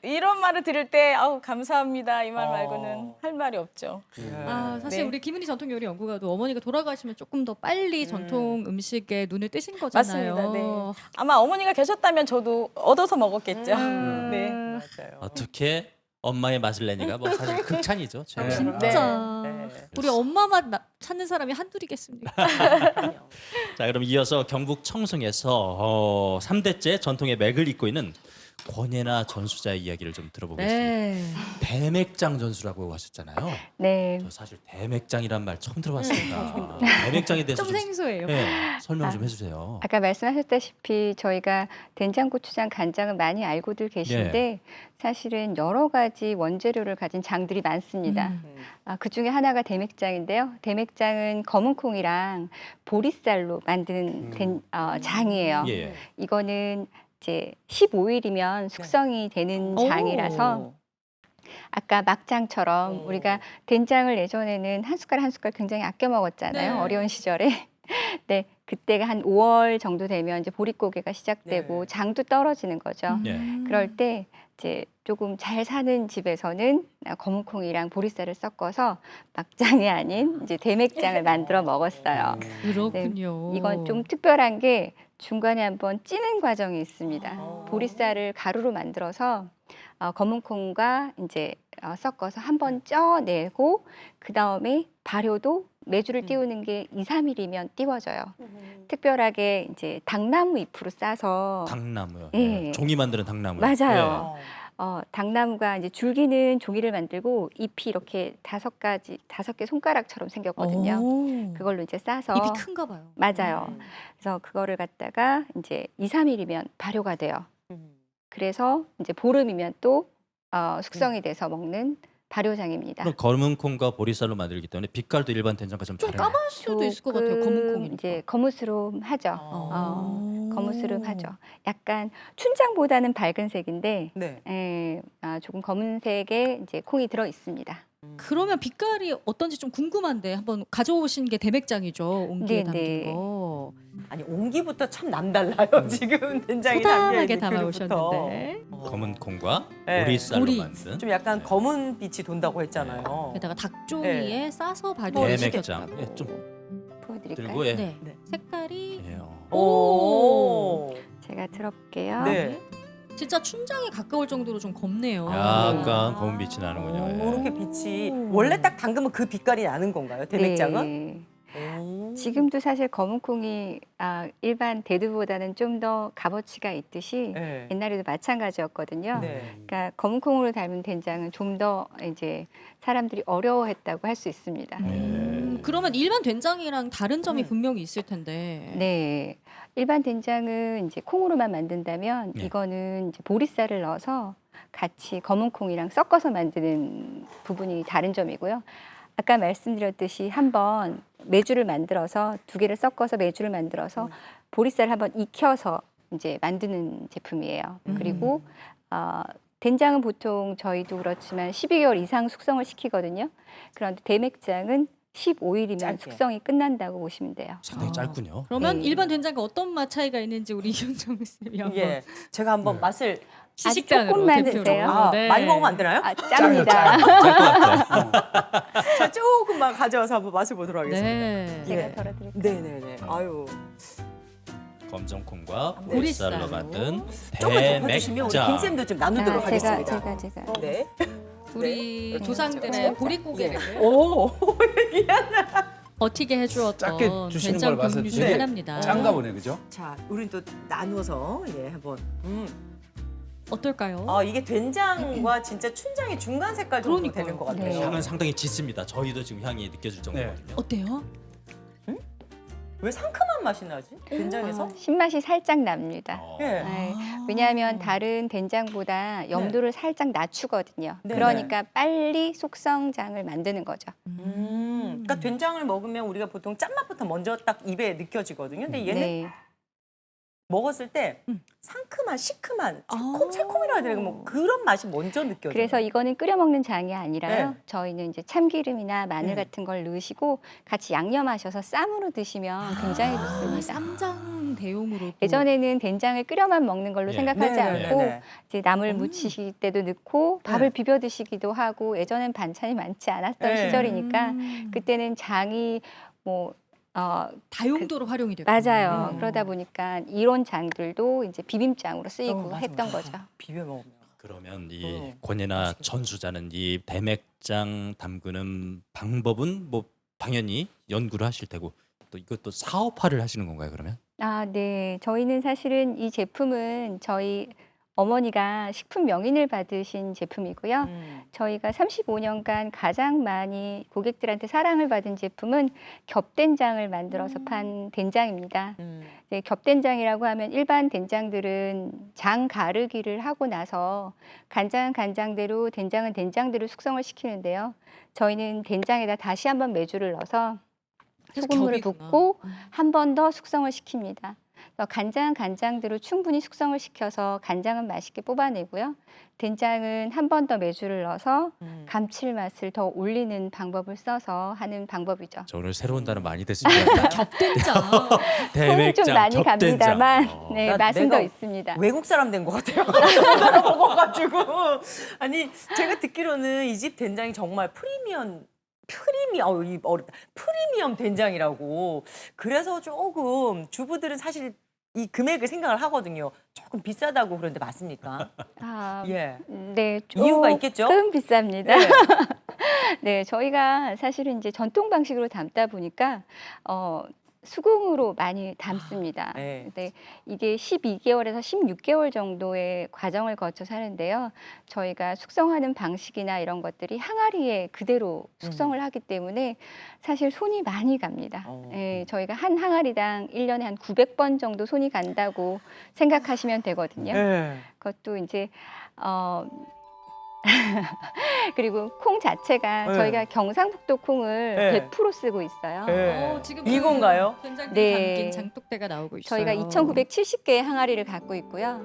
이런 말을 들을 때 아우 감사합니다 이 말 어. 말고는 할 말이 없죠. 아, 사실 네. 우리 김은희 전통 요리 연구가도 어머니가 돌아가시면 조금 더 빨리 전통 음식에 눈을 뜨신 거잖아요. 맞습니다. 네. 아마 어머니가 계셨다면 저도 얻어서 먹었겠죠. 네. 맞아요. 어떻게 엄마의 맛을 내니가 뭐 사실 극찬이죠. 제가. 진짜 네. 우리 엄마 맛 찾는 사람이 한둘이겠습니까? 자, 그럼 이어서 경북 청송에서 3대째 전통의 맥을 잇고 있는 권예나 전수자의 이야기를 좀 들어보겠습니다. 네. 대맥장 전수라고 하셨잖아요. 네. 저 사실 대맥장이란 말 처음 들어봤습니다. 대맥장에 대해서 좀 생소해요. 설명 좀 해주세요. 아까 말씀하셨다시피 저희가 된장, 고추장, 간장은 많이 알고들 계신데 사실은 여러 가지 원재료를 가진 장들이 많습니다. 그 중에 하나가 대맥장인데요. 대맥장은 검은 콩이랑 보리쌀로 만든 장이에요. 예. 이거는 이제 15일이면 숙성이 되는 장이라서 아까 막장처럼 우리가 된장을 예전에는 한 숟갈 한 숟갈 굉장히 아껴 먹었잖아요. 네. 어려운 시절에. 네, 그때가 한 5월 정도 되면 이제 보릿고개가 시작되고 네. 장도 떨어지는 거죠. 예. 그럴 때 이제 조금 잘 사는 집에서는 검은콩이랑 보리쌀을 섞어서 막장이 아닌 이제 대맥장을 만들어 먹었어요. 그렇군요. 이건 좀 특별한 게 중간에 한번 찌는 과정이 있습니다. 보리쌀을 가루로 만들어서 검은콩과 이제 섞어서 한번 쪄내고 그 다음에 발효도 메주를 띄우는 게 2, 3일이면 띄워져요. 특별하게 이제 당나무 잎으로 싸서 당나무요. 예. 종이 만드는 당나무. 맞아요. 당나무가 이제 줄기는 종이를 만들고 잎이 이렇게 5개 손가락처럼 생겼거든요. 오. 그걸로 이제 싸서 입이 큰가 봐요. 맞아요. 그래서 그거를 갖다가 이제 2, 3일이면 발효가 돼요. 그래서 이제 보름이면 또 숙성이 돼서 먹는 발효장입니다. 그럼 검은 콩과 보리쌀로 만들기 때문에 빛깔도 일반 된장과 좀 좀 다르네요. 까만 수도 있을 것 같아요. 검은 콩이. 이제 거무스름하죠. 어. 거무스름하죠. 약간 춘장보다는 밝은 색인데 네. 조금 검은색의 이제 콩이 들어 있습니다. 그러면 빛깔이 어떤지 좀 궁금한데 한번 가져오신 게 대맥장이죠. 옹기에 네, 담긴 네. 거. 아니 온기부터 참 남달라요. 지금 된장이 소담하게 담겨 있는 담아오셨는데 검은 콩과 네. 보리쌀로 보리. 만든 좀 약간 검은 빛이 돈다고 했잖아요. 게다가 닭종이에 싸서 대맥장. 발효시켰다고. 예, 좀 보여드릴까요? 들고 예. 네. 네. 색깔이 예. 오. 제가 들어볼게요. 네. 진짜 춘장에 가까울 정도로 좀 검네요. 약간 검은 빛이 나는군요. 예. 그렇게 빛이 원래 딱 담그면 그 빛깔이 나는 건가요? 대맥장은? 네. 오. 지금도 사실 검은콩이 일반 대두보다는 좀 더 값어치가 있듯이 네. 옛날에도 마찬가지였거든요. 네. 그러니까 검은콩으로 닮은 된장은 좀 더 이제 사람들이 어려워했다고 할 수 있습니다. 그러면 일반 된장이랑 다른 점이 분명히 있을 텐데. 네, 일반 된장은 이제 콩으로만 만든다면 네. 이거는 이제 보리쌀을 넣어서 같이 검은콩이랑 섞어서 만드는 부분이 다른 점이고요. 아까 말씀드렸듯이 한번 메주를 만들어서 두 개를 섞어서 메주를 만들어서 보리쌀을 한번 익혀서 이제 만드는 제품이에요. 그리고 된장은 보통 저희도 그렇지만 12개월 이상 숙성을 시키거든요. 그런데 대맥장은 15일이면 짧게. 숙성이 끝난다고 보시면 돼요. 상당히 짧군요. 그러면 네. 일반 된장과 어떤 맛 차이가 있는지 우리 이현정 쌤이 한번 예. 제가 한번 네. 맛을 시식장으로 조금만 대표로. 드세요. 네. 많이 먹으면 안 되나요? 짭니다. 자, 조금만 가져와서 한번 맛을 보도록 하겠습니다. 네. 제가 예. 덜어드릴게요. 네네네. 아유. 검정콩과 보리쌀로. 보리쌀로 만든 조금만 덮어주시면 우리 대맥장. 김쌤도 좀 나누도록 하겠습니다. 제가. 네. 우리 조상들의 보릿고개를 오. 버티게 해주었던 작게 주시는 된장 걸 봐서 종류 중에 되게 하나입니다. 짠가 보네, 그죠? 자, 우린 또 나눠서 한번. 어떨까요? 이게 된장과 진짜 춘장의 중간 색깔 정도 그러니까요. 되는 것 같아요. 네. 향은 상당히 짙습니다. 저희도 지금 향이 느껴질 정도거든요. 어때요? 왜 상큼한 맛이 나지? 된장에서? 신맛이 살짝 납니다. 어. 예. 네, 왜냐하면 다른 된장보다 염도를 살짝 낮추거든요. 네. 그러니까 빨리 숙성장을 만드는 거죠. 그러니까 된장을 먹으면 우리가 보통 짠맛부터 먼저 딱 입에 느껴지거든요. 근데 얘는 네. 먹었을 때 상큼한, 시큼한, 아. 새콤이라 해야 되나 뭐 그런 맛이 먼저 느껴져요. 그래서 이거는 끓여 먹는 장이 아니라요. 네. 저희는 이제 참기름이나 마늘 네. 같은 걸 넣으시고 같이 양념하셔서 쌈으로 드시면 굉장히 좋습니다. 쌈장 대용으로. 또. 예전에는 된장을 끓여만 먹는 걸로 예. 생각하지 네네네네. 않고 이제 나물 무치실 때도 넣고 밥을 비벼 드시기도 하고 예전엔 반찬이 많지 않았던 네. 시절이니까 그때는 장이 뭐 다용도로 활용이 되고. 맞아요. 그러다 보니까 이런 장들도 이제 비빔장으로 쓰이고 맞아, 했던 맞아. 거죠. 비벼 먹으면. 그러면 이 권예나 전수자는 이 대맥장 담그는 방법은 뭐 당연히 연구를 하실 테고 또 이것도 사업화를 하시는 건가요, 그러면? 네. 저희는 사실은 이 제품은 저희 어머니가 식품 명인을 받으신 제품이고요. 저희가 35년간 가장 많이 고객들한테 사랑을 받은 제품은 겹된장을 만들어서 판 된장입니다. 네, 겹된장이라고 하면 일반 된장들은 장 가르기를 하고 나서 간장은 간장대로 된장은 된장대로 숙성을 시키는데요. 저희는 된장에다 다시 한번 메주를 넣어서 그래서 소금물을 겹이구나. 붓고 한 번 더 숙성을 시킵니다. 간장은 간장대로 충분히 숙성을 시켜서 간장은 맛있게 뽑아내고요. 된장은 한 번 더 메주를 넣어서 감칠맛을 더 올리는 방법을 써서 하는 방법이죠. 저 오늘 새로운 단어 많이 됐습니다. 겹된장. 손은 좀 많이 겹된장. 갑니다만 어. 네, 나 맛은 내가 더 있습니다. 외국 사람 된 것 같아요. 우리나라 먹어가지고. 아니 제가 듣기로는 이 집 된장이 정말 프리미엄 된장이라고. 그래서 조금 주부들은 사실 이 금액을 생각을 하거든요. 조금 비싸다고 그러는데 맞습니까? 예. 네, 이유가 있겠죠? 조금 비쌉니다. 네. 네, 저희가 사실은 이제 전통 방식으로 담다 보니까 수공으로 많이 담습니다. 네. 근데 이게 12개월에서 16개월 정도의 과정을 거쳐서 하는데요. 저희가 숙성하는 방식이나 이런 것들이 항아리에 그대로 숙성을 하기 때문에 사실 손이 많이 갑니다. 예, 저희가 한 항아리당 1년에 한 900번 정도 손이 간다고 생각하시면 되거든요. 네. 그것도 이제 그리고 콩 자체가 네. 저희가 경상북도 콩을 네. 100% 쓰고 있어요. 네. 지금 이건가요? 된장이 네. 담긴 장독대가 나오고 있어요. 저희가 2,970개의 항아리를 갖고 있고요.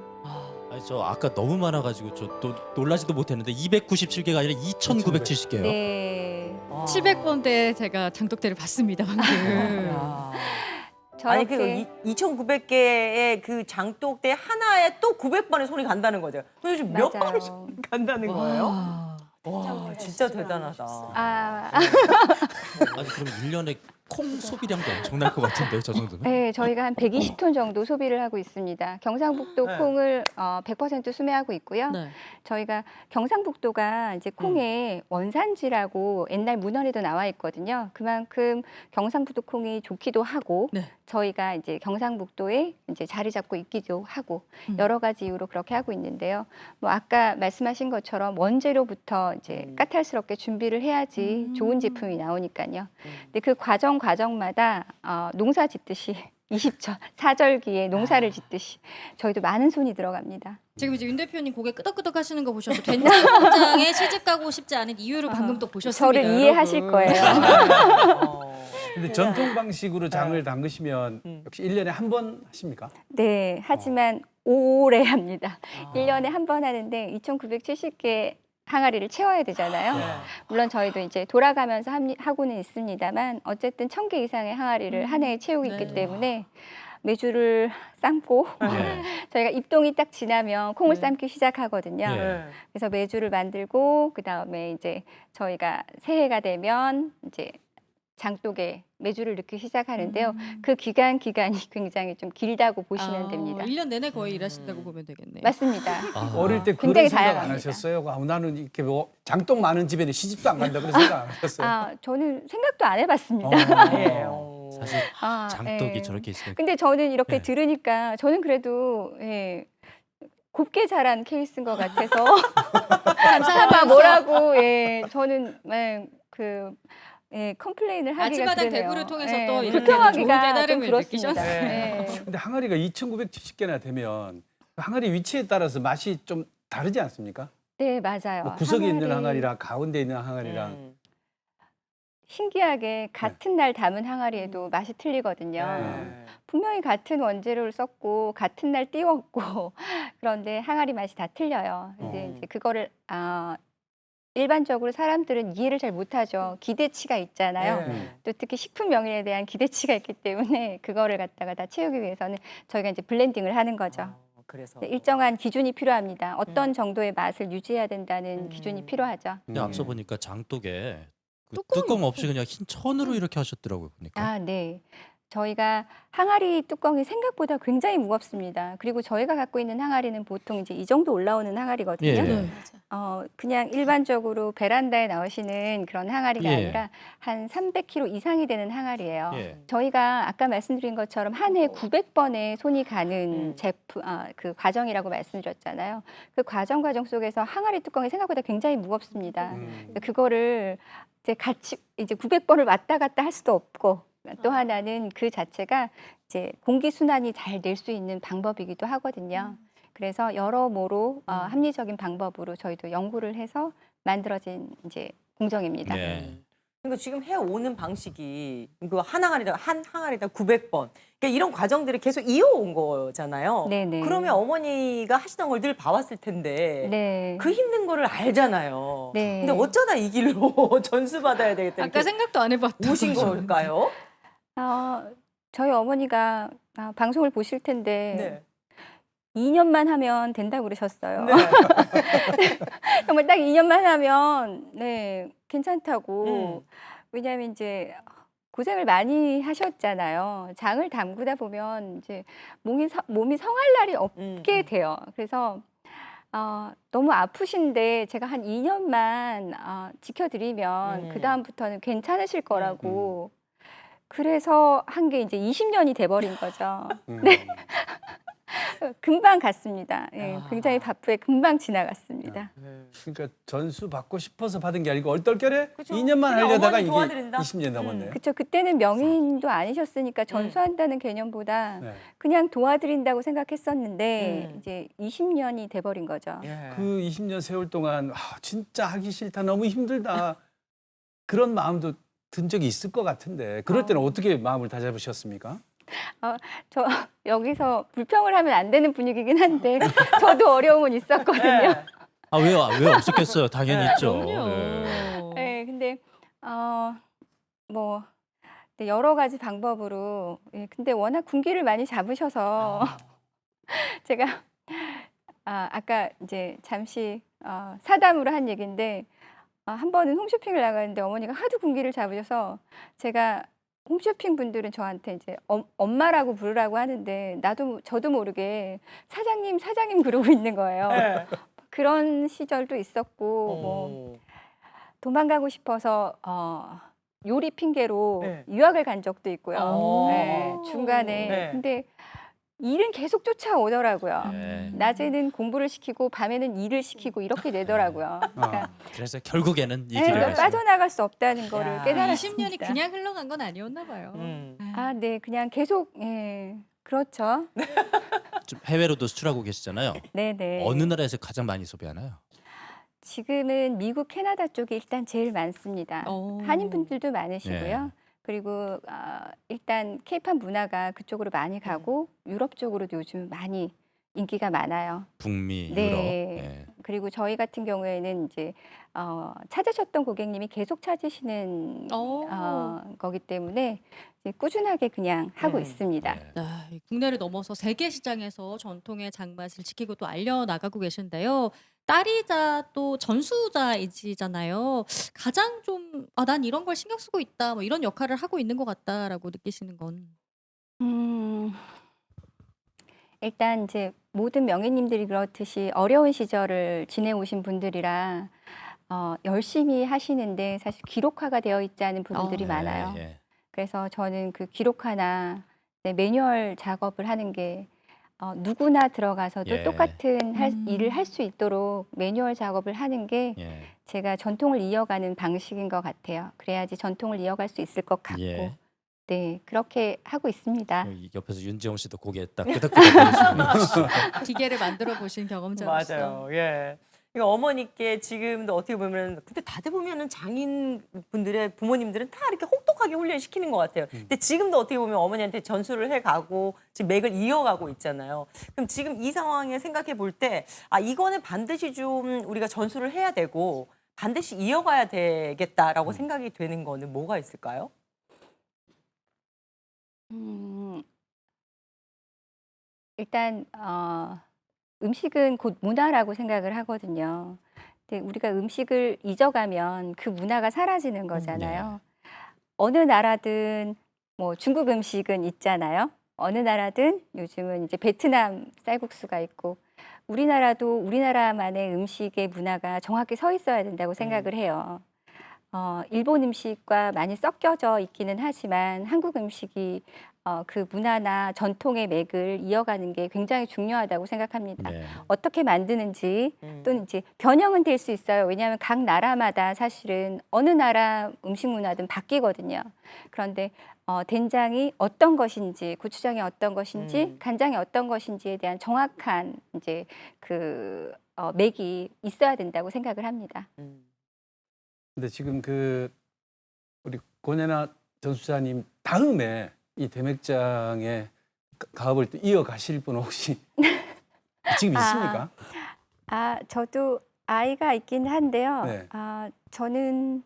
아니, 저 아까 너무 많아가지고 저 또 놀라지도 못했는데 297개가 아니라 2,970개요. 네. 700번대 제가 장독대를 봤습니다 방금. 야. 아니 그 저렇게 2,900개의 그 장독대 하나에 또 900번의 손이 간다는 거죠. 도대체 몇 맞아요. 번을 손이 간다는 거예요? 와. 와, 진짜 대단하다. 아, 아니 그럼 1년에 콩 소비량도 엄청날 것 같은데요, 저 정도면? 네, 저희가 한 120톤 정도 소비를 하고 있습니다. 경상북도 네. 콩을 100% 수매하고 있고요. 네. 저희가 경상북도가 이제 콩의 원산지라고 옛날 문헌에도 나와 있거든요. 그만큼 경상북도 콩이 좋기도 하고 네. 저희가 이제 경상북도에 이제 자리 잡고 있기도 하고 음. 여러 가지 이유로 그렇게 하고 있는데요. 뭐 아까 말씀하신 것처럼 원재료부터 이제 까탈스럽게 준비를 해야지 좋은 제품이 나오니까요. 근데 그 과정마다 농사 짓듯이 20절, 사절기에 농사를 짓듯이 저희도 많은 손이 들어갑니다. 지금 이제 윤 대표님 고개 끄덕끄덕 하시는 거 보셔서 된장 공장에 시집 가고 싶지 않은 이유를 방금 또 보셨습니다. 저를 이해하실 여러분. 거예요. 근데 전통 방식으로 장을 담그시면 역시 1년에 한 번 하십니까? 네, 하지만 오래 합니다. 1년에 한 번 하는데 2,970개 항아리를 채워야 되잖아요. 물론 저희도 이제 돌아가면서 하고는 있습니다만 어쨌든 1,000개 이상의 항아리를 한 해에 채우고 있기 네. 때문에 메주를 삶고 예. 저희가 입동이 딱 지나면 콩을 삶기 시작하거든요. 예. 그래서 메주를 만들고 그다음에 이제 저희가 새해가 되면 이제 장독에 메주를 넣기 시작하는데요. 그 기간이 굉장히 좀 길다고 보시면 됩니다. 1년 내내 거의 일하신다고 보면 되겠네요. 맞습니다. 아, 어릴 때 그런 굉장히 생각 안 다양합니다. 하셨어요? 나는 이렇게 뭐 장독 많은 집에는 시집도 안 간다 그런 생각 안 하셨어요? 저는 생각도 안 해봤습니다. 예. 사실 장독이 예. 저렇게 있으면 근데 저는 이렇게 예. 들으니까 저는 그래도 곱게 자란 케이스인 것 같아서 감사하면서 뭐라고 저는 컴플레인을 하기가 아침마당 그러네요. 대구를 통해서 또 이렇게 좋은 불평하기가 좀 깨달음을 그렇습니다. 느끼셨어요. 네. 근데 항아리가 2,970개나 되면 항아리 위치에 따라서 맛이 좀 다르지 않습니까? 네, 맞아요. 뭐 구석에 있는 항아리랑 가운데 있는 항아리랑 신기하게 같은 날 담은 항아리에도 맛이 틀리거든요. 네. 분명히 같은 원재료를 썼고 같은 날 띄웠고 그런데 항아리 맛이 다 틀려요. 근데 이제 그거를 일반적으로 사람들은 이해를 잘 못하죠. 기대치가 있잖아요. 또 특히 식품 명인에 대한 기대치가 있기 때문에 그거를 갖다가 다 채우기 위해서는 저희가 이제 블렌딩을 하는 거죠. 그래서 네, 일정한 기준이 필요합니다. 어떤 정도의 맛을 유지해야 된다는 기준이 필요하죠. 근데 앞서 보니까 장독에 그 뚜껑이 뚜껑 없이 그냥 흰 천으로 이렇게 하셨더라고요, 보니까. 네. 저희가 항아리 뚜껑이 생각보다 굉장히 무겁습니다. 그리고 저희가 갖고 있는 항아리는 보통 이제 이 정도 올라오는 항아리거든요. 예. 네. 그냥 일반적으로 베란다에 나오시는 그런 항아리가 예. 아니라 한 300kg 이상이 되는 항아리예요. 예. 저희가 아까 말씀드린 것처럼 한 해 900번의 손이 가는 그 과정이라고 말씀드렸잖아요. 그 과정 속에서 항아리 뚜껑이 생각보다 굉장히 무겁습니다. 그거를 이제 같이 이제 900번을 왔다 갔다 할 수도 없고 또 하나는 그 자체가 이제 공기 순환이 잘 될 수 있는 방법이기도 하거든요. 그래서 여러모로 합리적인 방법으로 저희도 연구를 해서 만들어진 이제 공정입니다. 네. 그러니까 지금 해오는 방식이 이거 한 항아리당 900번. 그러니까 이런 과정들을 계속 이어온 거잖아요. 네네. 그러면 어머니가 하시던 걸 늘 봐왔을 텐데 네. 그 힘든 거를 알잖아요. 네. 근데 어쩌다 이 길로 전수 받아야 되겠다 아까 이렇게 생각도 안 해봤던 오신 거죠. 걸까요? 저희 어머니가 방송을 보실 텐데 네. 2년만 하면 된다고 그러셨어요. 네. 정말 딱 2년만 하면 괜찮다고. 음. 왜냐하면 이제 고생을 많이 하셨잖아요. 장을 담그다 보면 이제 몸이 성할 날이 없게 돼요. 그래서 너무 아프신데 제가 한 2년만 지켜드리면 그 다음부터는 괜찮으실 거라고. 그래서 한 게 이제 20년이 돼버린 거죠. 네. 금방 갔습니다. 예, 굉장히 바쁘게 금방 지나갔습니다. 그러니까 전수 받고 싶어서 받은 게 아니고 얼떨결에 그죠. 2년만 그냥 하려다가 어머니 이게 도와드린다. 20년 넘었네요. 그렇죠. 그때는 명인도 아니셨으니까 전수한다는 개념보다 네. 그냥 도와드린다고 생각했었는데 이제 20년이 돼버린 거죠. 예. 그 20년 세월 동안 진짜 하기 싫다, 너무 힘들다 그런 마음도 든 적이 있을 것 같은데 그럴 때는 어떻게 마음을 다잡으셨습니까? 저 여기서 불평을 하면 안 되는 분위기긴 한데 저도 어려움은 있었거든요. 네. 아, 왜 없었겠어요? 당연히 있죠. 그럼요. 네. 네, 근데 뭐 여러 가지 방법으로 근데 워낙 군기를 많이 잡으셔서 제가 아까 이제 잠시 사담으로 한 얘기인데 한 번은 홈쇼핑을 나가는데 어머니가 하도 군기를 잡으셔서 제가 홈쇼핑 분들은 저한테 이제 엄마라고 부르라고 하는데 저도 모르게 사장님 사장님 그러고 있는 거예요. 네. 그런 시절도 있었고 뭐 어. 도망가고 싶어서 요리 핑계로 네. 유학을 간 적도 있고요. 어. 네, 중간에. 네. 근데 일은 계속 쫓아오더라고요. 네. 낮에는 공부를 시키고 밤에는 일을 시키고 이렇게 되더라고요. 그러니까 그래서 결국에는 이 네, 길을 그러니까 가시고. 빠져나갈 수 없다는 거를 야. 깨달았습니다. 20년이 그냥 흘러간 건 아니었나 봐요. 아, 네, 그냥 계속 그렇죠. 좀 해외로도 수출하고 계시잖아요. 네, 네. 어느 나라에서 가장 많이 소비하나요? 지금은 미국, 캐나다 쪽이 일단 제일 많습니다. 어. 한인 분들도 많으시고요. 예. 그리고 일단 케이팝 문화가 그쪽으로 많이 가고 유럽 쪽으로도 요즘 많이 인기가 많아요. 북미, 네. 유럽. 예. 그리고 저희 같은 경우에는 이제 찾으셨던 고객님이 계속 찾으시는 거기 때문에 이제 꾸준하게 그냥 하고 있습니다. 예. 아, 이 국내를 넘어서 세계 시장에서 전통의 장맛을 지키고 또 알려나가고 계신데요. 딸이자 또 전수자이시잖아요. 가장 좀 난 이런 걸 신경 쓰고 있다, 뭐 이런 역할을 하고 있는 것 같다라고 느끼시는 건? 일단 이제 모든 명예님들이 그렇듯이 어려운 시절을 지내오신 분들이라 열심히 하시는데 사실 기록화가 되어 있지 않은 부분들이 예, 많아요. 예. 그래서 저는 그 기록화나 매뉴얼 작업을 하는 게 누구나 들어가서도 예. 똑같은 일을 할 수 있도록 매뉴얼 작업을 하는 게 예. 제가 전통을 이어가는 방식인 것 같아요. 그래야지 전통을 이어갈 수 있을 것 같고, 예. 네, 그렇게 하고 있습니다. 여기 옆에서 윤지영 씨도 고개 딱 끄덕끄덕 기계를 만들어 보신 경험자로서. 맞아요. 예. 이거 어머니께 지금도 어떻게 보면 근데 다들 보면은 장인 분들의 부모님들은 다 이렇게 혹독하게 훈련시키는 것 같아요. 근데 지금도 어떻게 보면 어머니한테 전수를 해가고 지금 맥을 이어가고 있잖아요. 그럼 지금 이 상황에 생각해 볼 때 이거는 반드시 좀 우리가 전수를 해야 되고 반드시 이어가야 되겠다라고 생각이 되는 거는 뭐가 있을까요? 일단 음식은 곧 문화라고 생각을 하거든요. 근데 우리가 음식을 잊어가면 그 문화가 사라지는 거잖아요. 어느 나라든 뭐 중국 음식은 있잖아요. 어느 나라든 요즘은 이제 베트남 쌀국수가 있고 우리나라도 우리나라만의 음식의 문화가 정확히 서 있어야 된다고 생각을 해요. 일본 음식과 많이 섞여져 있기는 하지만 한국 음식이 그 문화나 전통의 맥을 이어가는 게 굉장히 중요하다고 생각합니다. 네. 어떻게 만드는지 또는 이제 변형은 될 수 있어요. 왜냐하면 각 나라마다 사실은 어느 나라 음식 문화든 바뀌거든요. 그런데 된장이 어떤 것인지, 고추장이 어떤 것인지, 간장이 어떤 것인지에 대한 정확한 이제 그 맥이 있어야 된다고 생각을 합니다. 근데 지금 우리 권혜나 전수사님 다음에 이 대맥장의 가업을 또 이어가실 분 혹시 지금 있습니까? 저도 아이가 있긴 한데요. 네. 저는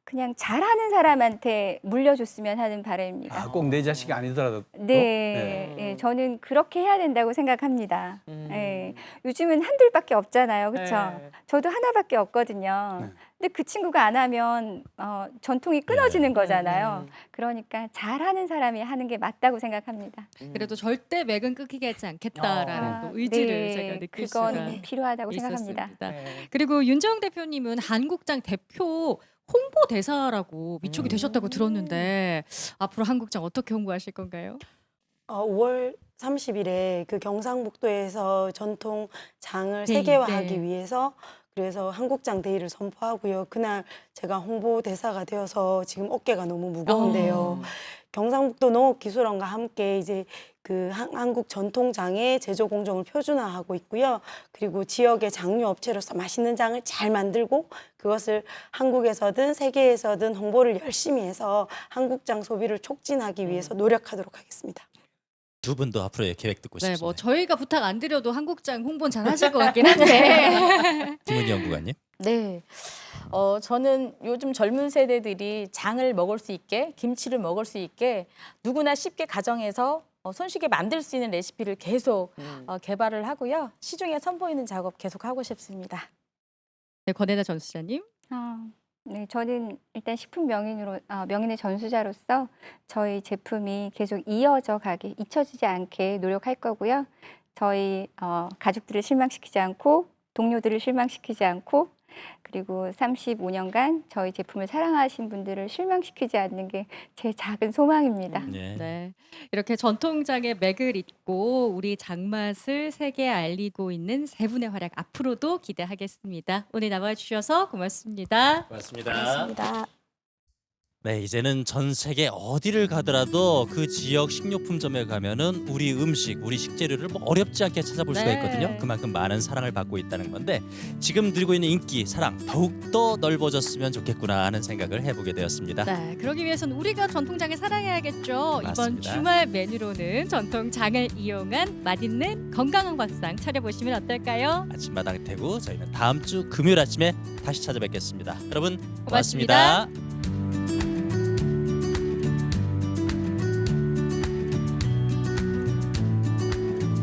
그냥 잘하는 사람한테 물려줬으면 하는 바람입니다. 꼭 내 자식이 아니더라도. 네, 예, 저는 그렇게 해야 된다고 생각합니다. 예, 요즘은 한둘밖에 없잖아요, 그렇죠? 네. 저도 하나밖에 없거든요. 네. 근데 그 친구가 안 하면 전통이 끊어지는 거잖아요. 음. 그러니까 잘하는 사람이 하는 게 맞다고 생각합니다. 그래도 절대 맥은 끊기게 하지 않겠다라는 또 의지를 제가 느낄 그건 수가 필요하다고 생각합니다. 있었습니다. 네. 그리고 윤정 대표님은 한국장 대표 홍보 대사라고 위촉이 되셨다고 들었는데 앞으로 한국장 어떻게 홍보하실 건가요? 5월 30일에 그 경상북도에서 전통장을 데이, 세계화하기 네. 위해서 그래서 한국장 데이를 선포하고요. 그날 제가 홍보대사가 되어서 지금 어깨가 너무 무거운데요. 경상북도 농업기술원과 함께 이제 그 한국 전통장의 제조 공정을 표준화하고 있고요. 그리고 지역의 장류 업체로서 맛있는 장을 잘 만들고 그것을 한국에서든 세계에서든 홍보를 열심히 해서 한국장 소비를 촉진하기 위해서 노력하도록 하겠습니다. 두 분도 앞으로의 계획 듣고 네, 싶습니다. 뭐 저희가 부탁 안 드려도 한국장 홍보는 잘 하실 것 같긴 한데. 김은희 연구관님. 네. 저는 요즘 젊은 세대들이 장을 먹을 수 있게, 김치를 먹을 수 있게 누구나 쉽게 가정에서 손쉽게 만들 수 있는 레시피를 계속 개발을 하고요. 시중에 선보이는 작업 계속 하고 싶습니다. 네, 권혜나 전수자님. 네, 저는 일단 식품 명인의 전수자로서 저희 제품이 계속 잊혀지지 않게 노력할 거고요. 저희 가족들을 실망시키지 않고 동료들을 실망시키지 않고 그리고 35년간 저희 제품을 사랑하신 분들을 실망시키지 않는 게 제 작은 소망입니다. 네. 네. 이렇게 전통장의 맥을 잇고 우리 장맛을 세계에 알리고 있는 세 분의 활약 앞으로도 기대하겠습니다. 오늘 나와 주셔서 고맙습니다. 고맙습니다. 고맙습니다. 네, 이제는 전 세계 어디를 가더라도 그 지역 식료품점에 가면은 우리 음식, 우리 식재료를 뭐 어렵지 않게 찾아볼 수가 네. 있거든요. 그만큼 많은 사랑을 받고 있다는 건데 지금 누리고 있는 인기, 사랑 더욱더 넓어졌으면 좋겠구나 하는 생각을 해보게 되었습니다. 네, 그러기 위해서는 우리가 전통장을 사랑해야겠죠. 이번 맞습니다. 주말 메뉴로는 전통장을 이용한 맛있는 건강한 밥상 차려보시면 어떨까요? 아침마당 태구 저희는 다음 주 금요일 아침에 다시 찾아뵙겠습니다. 여러분 고맙습니다. 고맙습니다.